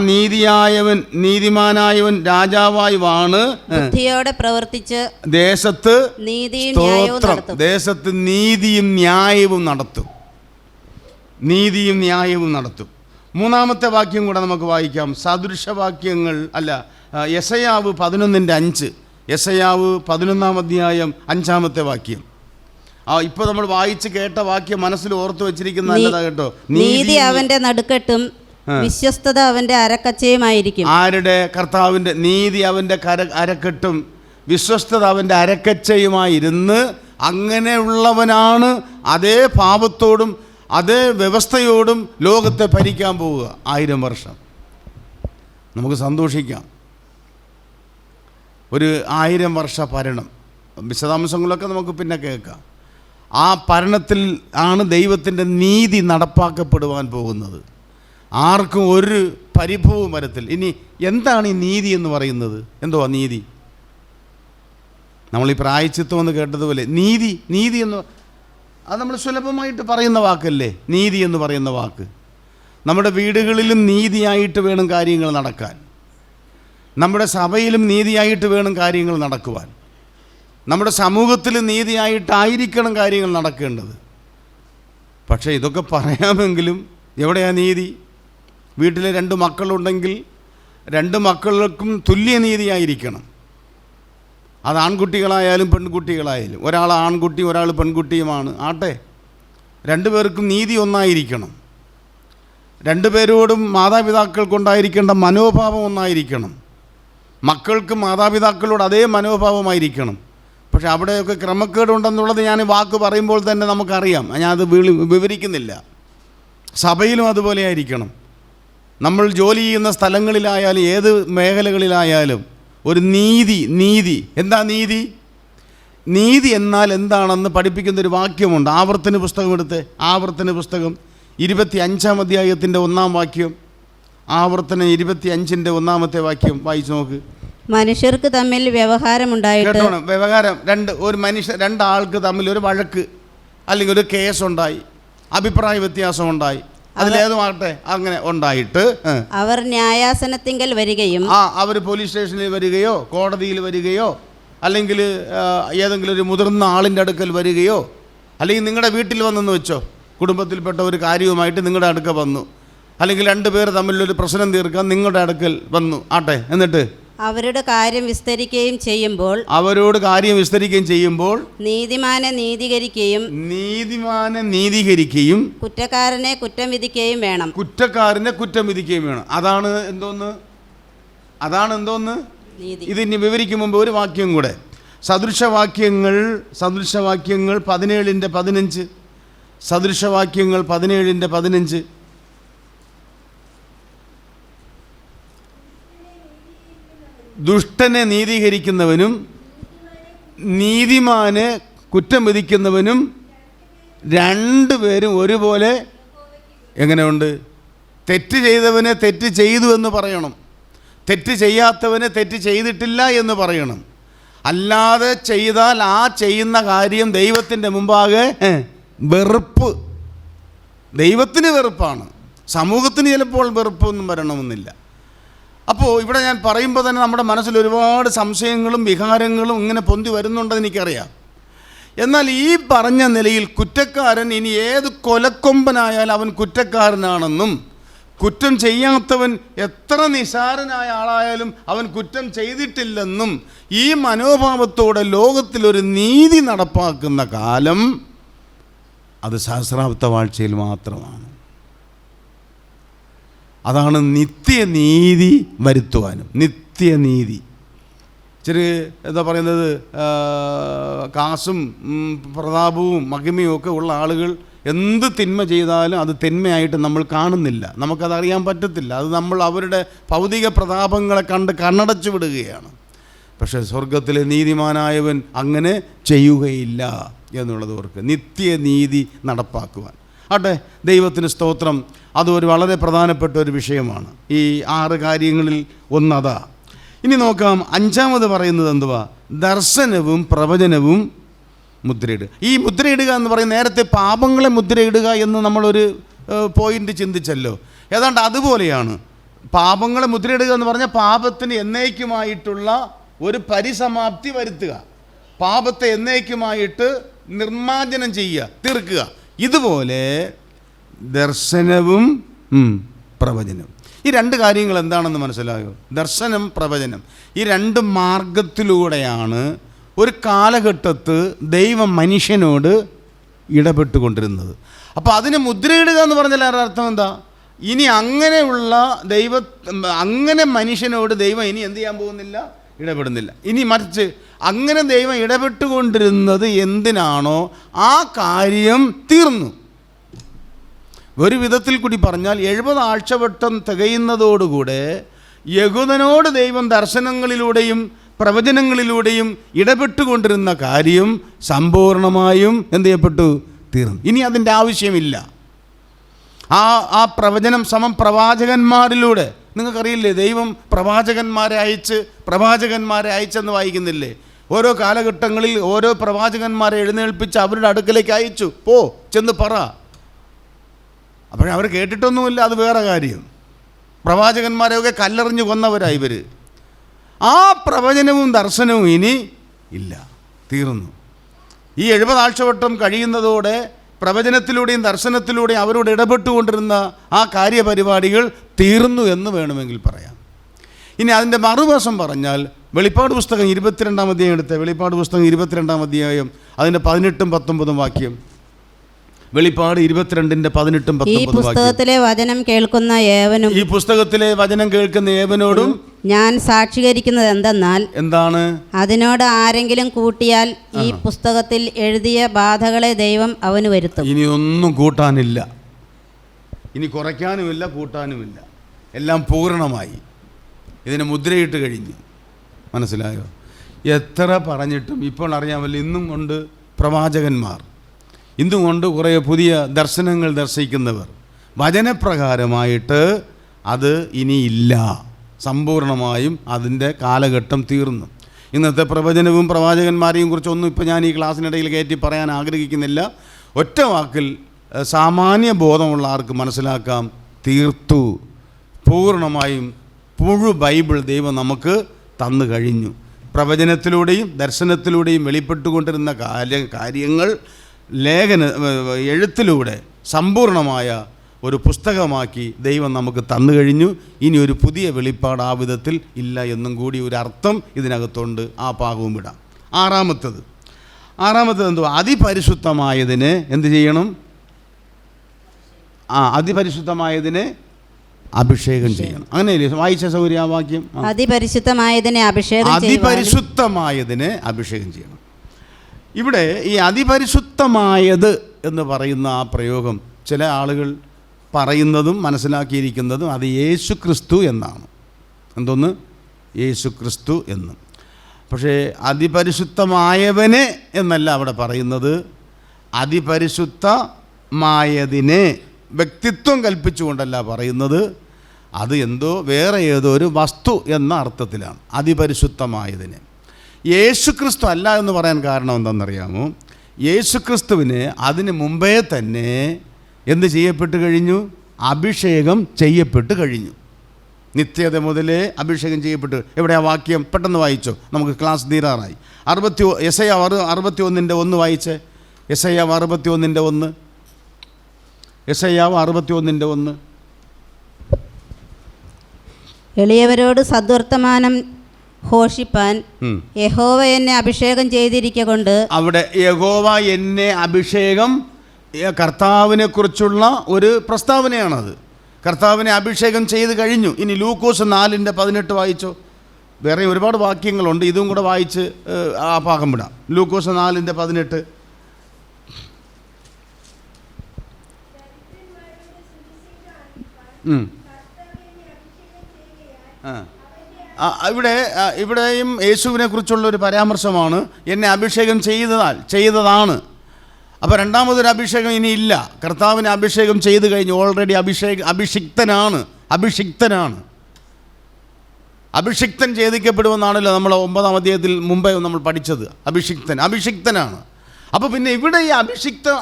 നീതിമാനായവൻ രാജാവായി വാണ്, ബുദ്ധിയോടെ പ്രവർത്തിച്ച് ദേശത്ത് നീതിയും ന്യായവും നടത്തും. ദേശത്ത് നീതിയും ന്യായവും നടത്തും. നീതിയും ന്യായവും നടത്തും. മൂന്നാമത്തെ വാക്യം കൂടെ നമുക്ക് വായിക്കാം. സദൃശവാക്യങ്ങൾ അല്ല, യെശയ്യാവ് 11:5. യെശയ്യാവ് 11-ാം അധ്യായം 5-ാമത്തെ വാക്യം. ഇപ്പൊ നമ്മൾ വായിച്ച് കേട്ട വാക്യം മനസ്സിൽ ഓർത്തു വെച്ചിരിക്കുന്ന നല്ലതാ കേട്ടോ. നീതി അവന്റെ നടുക്കെട്ടും വിശ്വസ്തത അവന്റെ അരക്കച്ചയുമായിരിക്കും. ആരുടെ? കർത്താവിന്റെ. നീതി അവന്റെ അരക്കെട്ടും വിശ്വസ്തത അവന്റെ അരക്കച്ചയുമായിരുന്ന് അങ്ങനെയുള്ളവനാണ് അതേ പാപത്തോടും അതേ വ്യവസ്ഥയോടും ലോകത്തെ ഭരിക്കാൻ പോവുക 1000 വർഷം. നമുക്ക് സന്തോഷിക്കാം. ഒരു 1000 വർഷ ഭരണം, വിശദാംശങ്ങളൊക്കെ നമുക്ക് പിന്നെ കേൾക്കാം. ആ ഭരണത്തിൽ ആണ് ദൈവത്തിൻ്റെ നീതി നടപ്പാക്കപ്പെടുവാൻ പോകുന്നത്. ആർക്കും ഒരു പരിഭവവും വരത്തില്ല. ഇനി എന്താണ് ഈ നീതി എന്ന് പറയുന്നത്? എന്തുവാ നീതി? നമ്മൾ ഈ പ്രായശ്ചിത്തം എന്ന് കേട്ടതുപോലെ നീതി എന്ന് അത് നമ്മൾ സുലഭമായിട്ട് പറയുന്ന വാക്കല്ലേ നീതി എന്ന് പറയുന്ന വാക്ക്. നമ്മുടെ വീടുകളിലും നീതിയായിട്ട് വേണം കാര്യങ്ങൾ നടക്കാൻ. നമ്മുടെ സഭയിലും നീതിയായിട്ട് വേണം കാര്യങ്ങൾ നടക്കുവാൻ. നമ്മുടെ സമൂഹത്തിലും നീതിയായിട്ടായിരിക്കണം കാര്യങ്ങൾ നടക്കേണ്ടത്. പക്ഷേ ഇതൊക്കെ പറയാമെങ്കിലും എവിടെയാണ് നീതി? വീട്ടിൽ 2 മക്കളുണ്ടെങ്കിൽ 2 മക്കൾക്കും തുല്യ നീതിയായിരിക്കണം. അത് ആൺകുട്ടികളായാലും പെൺകുട്ടികളായാലും. ഒരാൾ ആൺകുട്ടി ഒരാൾ പെൺകുട്ടിയുമാണ് ആട്ടെ, 2 പേർക്കും നീതി ഒന്നായിരിക്കണം. 2 പേരോടും മാതാപിതാക്കൾക്കുണ്ടായിരിക്കേണ്ട മനോഭാവം ഒന്നായിരിക്കണം. മക്കൾക്ക് മാതാപിതാക്കളോട് അതേ മനോഭാവമായിരിക്കണം. പക്ഷെ അവിടെയൊക്കെ ക്രമക്കേടുണ്ടെന്നുള്ളത് ഞാൻ വാക്ക് പറയുമ്പോൾ തന്നെ നമുക്കറിയാം. ഞാനത് വിവരിക്കുന്നില്ല. സഭയിലും അതുപോലെ ആയിരിക്കണം. നമ്മൾ ജോലി ചെയ്യുന്ന സ്ഥലങ്ങളിലായാലും ഏത് മേഖലകളിലായാലും ഒരു നീതി. എന്താ നീതി? നീതി എന്നാൽ എന്താണെന്ന് പഠിപ്പിക്കുന്നൊരു വാക്യമുണ്ട്. ആവർത്തന പുസ്തകം എടുത്ത്, ആവർത്തന പുസ്തകം 25-ാം അധ്യായത്തിൻ്റെ 1-ാം വാക്യം. ആവർത്തനം 25-ന്റെ 1-ാമത്തെ വാക്യം വായിച്ചു നോക്ക്. മനുഷ്യർക്ക് തമ്മിൽ വ്യവഹാരമുണ്ടായിട്ട്, വ്യവഹാരം രണ്ടാൾക്ക് തമ്മിൽ ഒരു വഴക്ക് അല്ലെങ്കിൽ ഒരു കേസുണ്ടായി, അഭിപ്രായ വ്യത്യാസം ഉണ്ടായി, അതിലേതുമാകട്ടെ അങ്ങനെ ഉണ്ടായിട്ട് അവർ ന്യായാസനത്തിങ്കൽ വരികയും അവർ പോലീസ് സ്റ്റേഷനിൽ വരികയോ കോടതിയിൽ വരികയോ അല്ലെങ്കിൽ ഏതെങ്കിലും ഒരു മുതിർന്ന ആളിൻ്റെ അടുക്കൽ വരികയോ അല്ലെങ്കിൽ നിങ്ങളുടെ വീട്ടിൽ വന്നെന്ന് വെച്ചോ, കുടുംബത്തിൽപ്പെട്ട ഒരു കാര്യവുമായിട്ട് നിങ്ങളുടെ അടുക്ക വന്നു, അല്ലെങ്കിൽ 2 പേർ തമ്മിലൊരു പ്രശ്നം തീർക്കാൻ നിങ്ങളുടെ അടുക്കൽ വന്നു ആട്ടെ, എന്നിട്ട് അവരുടെ കാര്യം വിസ്തരിക്കുകയും ചെയ്യുമ്പോൾ നീതിമാനെ നീതീകരിക്കുകയും കുറ്റക്കാരനെ കുറ്റം വിധിക്കുകയും വേണം. അതാണ് എന്തോന്ന് ഇതിനി വിവരിക്കും മുമ്പ് ഒരു വാക്യം കൂടെ. സദൃശവാക്യങ്ങൾ 17-ന്റെ 15. സദൃശവാക്യങ്ങൾ 17-ന്റെ 15. ദുഷ്ടനെ നീതീകരിക്കുന്നവനും നീതിമാനെ കുറ്റം വിധിക്കുന്നവനും 2 പേരും ഒരുപോലെ എങ്ങനെയുണ്ട്? തെറ്റ് ചെയ്തവനെ തെറ്റ് ചെയ്തു എന്ന് പറയണം, തെറ്റ് ചെയ്യാത്തവനെ തെറ്റ് ചെയ്തിട്ടില്ല എന്ന് പറയണം. അല്ലാതെ ചെയ്താൽ ആ ചെയ്യുന്ന കാര്യം ദൈവത്തിൻ്റെ മുമ്പാകെ വെറുപ്പ്, ദൈവത്തിന് വെറുപ്പാണ്, സമൂഹത്തിന് ചിലപ്പോൾ വെറുപ്പൊന്നും വരണമെന്നില്ല. അപ്പോൾ ഇവിടെ ഞാൻ പറയുമ്പോൾ തന്നെ നമ്മുടെ മനസ്സിൽ ഒരുപാട് സംശയങ്ങളും വികാരങ്ങളും ഇങ്ങനെ പൊന്തി വരുന്നുണ്ടെന്ന് എനിക്കറിയാം. എന്നാൽ ഈ പറഞ്ഞ നിലയിൽ കുറ്റക്കാരൻ ഇനി ഏത് കൊലക്കൊമ്പനായാലും അവൻ കുറ്റക്കാരനാണെന്നും കുറ്റം ചെയ്യാത്തവൻ എത്ര നിസാരനായ ആളായാലും അവൻ കുറ്റം ചെയ്തിട്ടില്ലെന്നും ഈ മനോഭാവത്തോടെ ലോകത്തിലൊരു നീതി നടപ്പാക്കുന്ന കാലം അത് സഹസ്രാബ്ദ വാഴ്ചയിൽ മാത്രമാണ്. അതാണ് നിത്യനീതി വരുത്തുവാനും. നിത്യനീതി ഇച്ചിരി എന്താ പറയുന്നത്, കാശും പ്രതാപവും മഹിമയും ഒക്കെ ഉള്ള ആളുകൾ എന്ത് തിന്മ ചെയ്താലും അത് തിന്മയായിട്ട് നമ്മൾ കാണുന്നില്ല, നമുക്കതറിയാൻ പറ്റത്തില്ല. അത് നമ്മൾ അവരുടെ ഭൗതിക പ്രതാപങ്ങളെ കണ്ട് കണ്ണടച്ചു വിടുകയാണ്. പക്ഷേ സ്വർഗത്തിലെ നീതിമാനായവൻ അങ്ങനെ ചെയ്യുകയില്ല എന്നുള്ളത് ഓർക്ക്. നിത്യനീതി നടപ്പാക്കുവാൻ ആട്ടെ, ദൈവത്തിന് സ്തോത്രം. അതൊരു വളരെ പ്രധാനപ്പെട്ട ഒരു വിഷയമാണ്. ഈ 6 കാര്യങ്ങളിൽ ഒന്നതാ. ഇനി നോക്കാം, അഞ്ചാമത് പറയുന്നത് എന്തുവാ? ദർശനവും പ്രവചനവും മുദ്രയിടുക. ഈ മുദ്രയിടുക എന്ന് പറയുന്നത് നേരത്തെ പാപങ്ങളെ മുദ്രയിടുക എന്ന് നമ്മളൊരു പോയിന്റ് ചിന്തിച്ചല്ലോ. ഏതാണ്ട് അതുപോലെയാണ് പാപങ്ങളെ മുദ്രയിടുക എന്ന് പറഞ്ഞാൽ പാപത്തിന് എന്നേക്കുമായിട്ടുള്ള ഒരു പരിസമാപ്തി വരുത്തുക, പാപത്തെ എന്നേക്കുമായിട്ട് നിർമ്മാർജ്ജനം ചെയ്യുക, തീർക്കുക. ഇതുപോലെ ദർശനവും പ്രവചനവും. ഈ രണ്ട് കാര്യങ്ങൾ എന്താണെന്ന് മനസ്സിലായോ? ദർശനം, പ്രവചനം, ഈ രണ്ട് മാർഗത്തിലൂടെയാണ് ഒരു കാലഘട്ടത്ത് ദൈവം മനുഷ്യനോട് ഇടപെട്ടുകൊണ്ടിരുന്നത്. അപ്പോൾ അതിന് മുദ്രയിടുക എന്ന് പറഞ്ഞാൽ അർത്ഥം എന്താ? ഇനി അങ്ങനെയുള്ള അങ്ങനെ മനുഷ്യനോട് ദൈവം ഇനി എന്ത് ചെയ്യാൻ പോകുന്നില്ല? ഇടപെടുന്നില്ല. ഇനി മറിച്ച് അങ്ങനെ ദൈവം ഇടപെട്ടുകൊണ്ടിരുന്നത് എന്തിനാണോ ആ കാര്യം തീർന്നു. ഒരു വിധത്തിൽ കൂടി പറഞ്ഞാൽ 70 ആഴ്ചവട്ടം തികയുന്നതോടുകൂടെ യഹൂദനോട് ദൈവം ദർശനങ്ങളിലൂടെയും പ്രവചനങ്ങളിലൂടെയും ഇടപെട്ടുകൊണ്ടിരുന്ന കാര്യം സമ്പൂർണമായും എന്ത് ചെയ്യപ്പെട്ടു? തീർന്നു. ഇനി അതിൻ്റെ ആവശ്യമില്ല. ആ പ്രവചനം സമം പ്രവാചകന്മാരിലൂടെ. നിങ്ങൾക്കറിയില്ലേ, ദൈവം പ്രവാചകന്മാരെ അയച്ചെന്ന് വായിക്കുന്നില്ലേ? ഓരോ കാലഘട്ടങ്ങളിൽ ഓരോ പ്രവാചകന്മാരെ എഴുന്നേൽപ്പിച്ച് അവരുടെ അടുക്കലേക്ക് അയച്ചു. പോ, ചെന്ന് പറ. അപ്പോഴവർ കേട്ടിട്ടൊന്നുമില്ല, അത് വേറെ കാര്യം. പ്രവാചകന്മാരെയൊക്കെ കല്ലെറിഞ്ഞ് കൊന്നവരായി ഇവർ. ആ പ്രവചനവും ദർശനവും ഇനി ഇല്ല, തീർന്നു. ഈ 70 ആഴ്ചവട്ടം കഴിയുന്നതോടെ പ്രവചനത്തിലൂടെയും ദർശനത്തിലൂടെയും അവരോട് ഇടപെട്ടുകൊണ്ടിരുന്ന ആ കാര്യപരിപാടികൾ തീർന്നു എന്ന് വേണമെങ്കിൽ പറയാം. ഇനി അതിൻ്റെ മറുവശം പറഞ്ഞാൽ വെളിപ്പാട് പുസ്തകം 22-ാം അധ്യായം എടുത്ത്, വെളിപ്പാട് പുസ്തകം 22-ാം അധ്യായം അതിൻ്റെ 18-19 വാക്യം. വെളിപ്പാട് 22-ന്റെ 18-19 ഈ പുസ്തകത്തിലെ വചനം കേൾക്കുന്ന ഏവനും, ഈ പുസ്തകത്തിലെ വചനം കേൾക്കുന്ന ഏവനോടും ഞാൻ സാക്ഷീകരിക്കുന്നത് എന്തെന്നാൽ, എന്താണ്? അതിനോട് ആരെങ്കിലും കൂട്ടിയാൽ ഈ പുസ്തകത്തിൽ എഴുതിയ ബാധകളെ ദൈവം അവന് വരുത്തും. ഇനി ഒന്നും കൂട്ടാനില്ല, ഇനി കുറയ്ക്കാനുമില്ല, കൂട്ടാനുമില്ല. എല്ലാം പൂർണ്ണമായി. ഇതിന് മുദ്രയിട്ട് കഴിഞ്ഞു. മനസ്സിലായോ? എത്ര പറഞ്ഞിട്ടും ഇപ്പോൾ അറിയാമല്ലോ, ഇന്നും കൊണ്ട് പ്രവാചകന്മാർ, ഇന്നും കൊണ്ട് കുറേ പുതിയ ദർശനങ്ങൾ ദർശിക്കുന്നവർ. വചനപ്രകാരമായിട്ട് അത് ഇനിയില്ല, സമ്പൂർണമായും അതിൻ്റെ കാലഘട്ടം തീർന്നു. ഇന്നത്തെ പ്രവചനവും പ്രവാചകന്മാരെയും കുറിച്ചൊന്നും ഇപ്പോൾ ഞാൻ ഈ ക്ലാസ്സിനിടയിൽ കയറ്റി പറയാൻ ആഗ്രഹിക്കുന്നില്ല. ഒറ്റ വാക്കിൽ സാമാന്യ ബോധമുള്ള ആർക്ക് മനസ്സിലാക്കാം, തീർത്തു. പൂർണ്ണമായും ബൈബിൾ ദൈവം നമുക്ക് തന്നു കഴിഞ്ഞു. പ്രവചനത്തിലൂടെയും ദർശനത്തിലൂടെയും വെളിപ്പെട്ടുകൊണ്ടിരുന്ന കാര്യങ്ങൾ എഴുത്തിലൂടെ സമ്പൂർണമായ ഒരു പുസ്തകമാക്കി ദൈവം നമുക്ക് തന്നു കഴിഞ്ഞു. ഇനി ഒരു പുതിയ വെളിപ്പാട് ആ വിധത്തിൽ ഇല്ല എന്നും കൂടി ഒരു അർത്ഥം ഇതിനകത്തുണ്ട്. ആ ഭാഗവും വിടാം. ആറാമത്തത് എന്തുവാ? അതിപരിശുദ്ധമായതിന് എന്ത് ചെയ്യണം? അതിപരിശുദ്ധമായതിനെ അഭിഷേകം ചെയ്യണം. അങ്ങനെയല്ലേ വായിച്ച സൗകര്യാവാക്യം? അതിപരിശുദ്ധമായതിനെ അഭിഷേകം ചെയ്യണം. ഇവിടെ ഈ അതിപരിശുദ്ധമായത് എന്ന് പറയുന്ന ആ പ്രയോഗം ചില ആളുകൾ പറയുന്നതും മനസ്സിലാക്കിയിരിക്കുന്നതും അത് യേശു ക്രിസ്തു എന്നാണ്. എന്തോന്ന്? യേശു ക്രിസ്തു എന്ന്. പക്ഷേ അതിപരിശുദ്ധമായവനെ എന്നല്ല അവിടെ പറയുന്നത്. അതിപരിശുദ്ധമായതിനെ വ്യക്തിത്വം കൽപ്പിച്ചുകൊണ്ടല്ല പറയുന്നത്. അത് വേറെ ഏതോ ഒരു വസ്തു എന്ന അർത്ഥത്തിലാണ്. അതിപരിശുദ്ധമായതിനെ യേശുക്രിസ്തു അല്ല എന്ന് പറയാൻ കാരണം എന്താണെന്നറിയാമോ? യേശുക്രിസ്തുവിന് അതിന് മുമ്പേ തന്നെ എന്ത് ചെയ്യപ്പെട്ട് കഴിഞ്ഞു? അഭിഷേകം ചെയ്യപ്പെട്ട് കഴിഞ്ഞു. നിത്യത മുതലേ അഭിഷേകം ചെയ്യപ്പെട്ട്. എവിടെയാ വാക്യം? പെട്ടെന്ന് വായിച്ചോ, നമുക്ക് ക്ലാസ് തീരാറായി. യെശയ്യാവ് 61:1 വായിച്ചേ. യെശയ്യാവ് 61:1. യെശയ്യാവ് 61:1. എളിയവരോട് സദ്വർത്തമാനം ഘോഷിപ്പാൻ യഹോവ എന്നെ അഭിഷേകം ചെയ്തിരിക്കൊണ്ട്. അവിടെ യഹോവ എന്നെ അഭിഷേകം, കർത്താവിനെ കുറിച്ചുള്ള ഒരു പ്രസ്താവനയാണത്. കർത്താവിനെ അഭിഷേകം ചെയ്ത് കഴിഞ്ഞു. ഇനി ലൂക്കോസ് 4:18 വായിച്ചോ. വേറെ ഒരുപാട് വാക്യങ്ങളുണ്ട്, ഇതും കൂടെ വായിച്ച് ആ ഭാഗം വിടാം. ലൂക്കോസ് 4:18. ഇവിടെയും യേശുവിനെ കുറിച്ചുള്ള ഒരു പരാമർശമാണ്. എന്നെ അഭിഷേകം ചെയ്തതാണ്. അപ്പോൾ രണ്ടാമതൊരു അഭിഷേകം ഇനിയില്ല. കർത്താവിനെ അഭിഷേകം ചെയ്തു കഴിഞ്ഞു. ഓൾറെഡി അഭിഷിക്തനാണ്. അഭിഷിക്തൻ ഛേദിക്കപ്പെടുമെന്നാണല്ലോ നമ്മൾ 9-ാം അധ്യായത്തിൽ മുമ്പേ നമ്മൾ പഠിച്ചത്. അഭിഷിക്തനാണ്. അപ്പോൾ പിന്നെ ഇവിടെ ഈ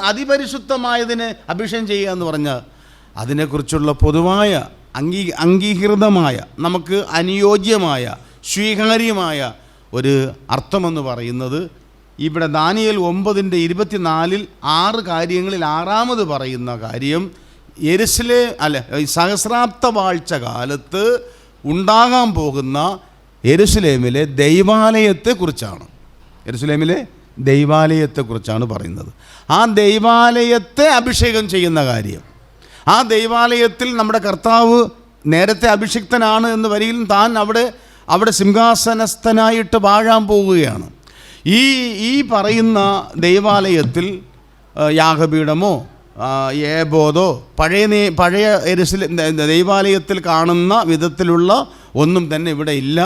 അതിപരിശുദ്ധമായതിനെ അഭിഷേകം ചെയ്യുക എന്ന് പറഞ്ഞാൽ അതിനെക്കുറിച്ചുള്ള പൊതുവായ അംഗീകൃതമായ നമുക്ക് അനുയോജ്യമായ സ്വീകാര്യമായ ഒരു അർത്ഥമെന്ന് പറയുന്നത് ഇവിടെ ദാനിയേൽ 9:24 6 കാര്യങ്ങളിൽ 6ാമത് പറയുന്ന കാര്യം സഹസ്രാബ്ദ വാഴ്ച കാലത്ത് ഉണ്ടാകാൻ പോകുന്ന യെരുശലേമിലെ ദൈവാലയത്തെക്കുറിച്ചാണ്. യെരുശലേമിലെ ദൈവാലയത്തെക്കുറിച്ചാണ് പറയുന്നത്. ആ ദൈവാലയത്തെ അഭിഷേകം ചെയ്യുന്ന കാര്യം, ആ ദൈവാലയത്തിൽ നമ്മുടെ കർത്താവ് നേരത്തെ അഭിഷിക്തനാണ് എന്ന് വരികിലും താൻ അവിടെ സിംഹാസനസ്ഥനായിട്ട് വാഴാൻ പോവുകയാണ്. ഈ പറയുന്ന ദൈവാലയത്തിൽ യാഗപീഠമോ ഏബോധോ പഴയ ദൈവാലയത്തിൽ കാണുന്ന വിധത്തിലുള്ള ഒന്നും തന്നെ ഇവിടെ ഇല്ല.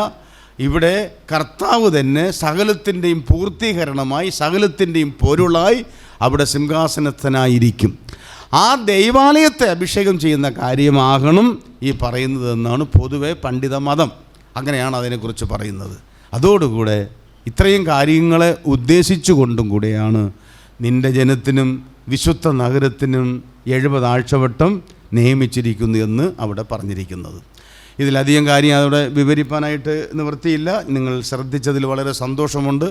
ഇവിടെ കർത്താവ് തന്നെ സകലത്തിൻ്റെയും പൂർത്തീകരണമായി, സകലത്തിൻ്റെയും പൊരുളായി അവിടെ സിംഹാസനസ്ഥനായിരിക്കും. ആ ദൈവാലയത്തെ അഭിഷേകം ചെയ്യുന്ന കാര്യമാകണം ഈ പറയുന്നതെന്നാണ് പൊതുവെ പണ്ഡിത മതം. അങ്ങനെയാണ് അതിനെക്കുറിച്ച് പറയുന്നത്. അതോടുകൂടെ ഇത്രയും കാര്യങ്ങളെ ഉദ്ദേശിച്ചുകൊണ്ടും കൂടെയാണ് നിൻ്റെ ജനത്തിനും വിശുദ്ധ നഗരത്തിനും 70 ആഴ്ചവട്ടം നിയമിച്ചിരിക്കുന്നു എന്ന് അവിടെ പറഞ്ഞിരിക്കുന്നത്. ഇതിലധികം കാര്യം അവിടെ വിവരിപ്പാനായിട്ട് നിവൃത്തിയില്ല. നിങ്ങൾ ശ്രദ്ധിച്ചതിൽ വളരെ സന്തോഷമുണ്ട്.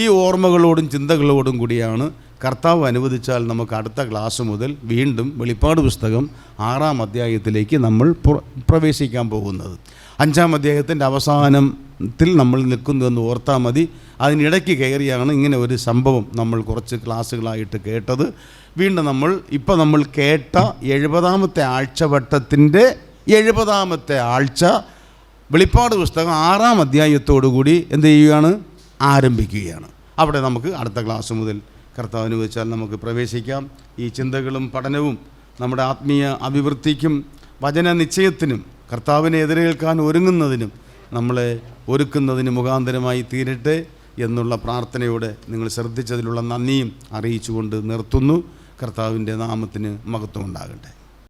ഈ ഓർമ്മകളോടും ചിന്തകളോടും കൂടിയാണ് കർത്താവ് അനുവദിച്ചാൽ നമുക്ക് അടുത്ത ക്ലാസ് മുതൽ വീണ്ടും വെളിപ്പാട് പുസ്തകം 6-ാം അധ്യായത്തിലേക്ക് നമ്മൾ പ്രവേശിക്കാൻ പോകുന്നത്. 5-ാം അധ്യായത്തിൻ്റെ അവസാനത്തിൽ നമ്മൾ നിൽക്കുന്നുവെന്ന് ഓർത്താൽ മതി. അതിനിടയ്ക്ക് കയറിയാണ് ഇങ്ങനെ ഒരു സംഭവം നമ്മൾ കുറച്ച് ക്ലാസ്സുകളായിട്ട് കേട്ടത്. വീണ്ടും നമ്മൾ കേട്ട 70-ാമത്തെ ആഴ്ചവട്ടത്തിൻ്റെ 70-ാമത്തെ ആഴ്ച വെളിപ്പാട് പുസ്തകം 6-ാം അധ്യായത്തോടുകൂടി എന്ത് ചെയ്യുകയാണ്? ആരംഭിക്കുകയാണ്. അവിടെ നമുക്ക് അടുത്ത ക്ലാസ് മുതൽ കർത്താവിന് വെച്ചാൽ നമുക്ക് പ്രവേശിക്കാം. ഈ ചിന്തകളും പഠനവും നമ്മുടെ ആത്മീയ അഭിവൃദ്ധിക്കും വചന നിശ്ചയത്തിനും കർത്താവിനെ എതിരേൽക്കാൻ ഒരുങ്ങുന്നതിനും നമ്മളെ ഒരുക്കുന്നതിന് മുഖാന്തരമായി തീരട്ടെ എന്നുള്ള പ്രാർത്ഥനയോടെ നിങ്ങൾ ശ്രദ്ധിച്ചതിലുള്ള നന്ദിയും അറിയിച്ചുകൊണ്ട് നിർത്തുന്നു. കർത്താവിൻ്റെ നാമത്തിന് മഹത്വം ഉണ്ടാകട്ടെ.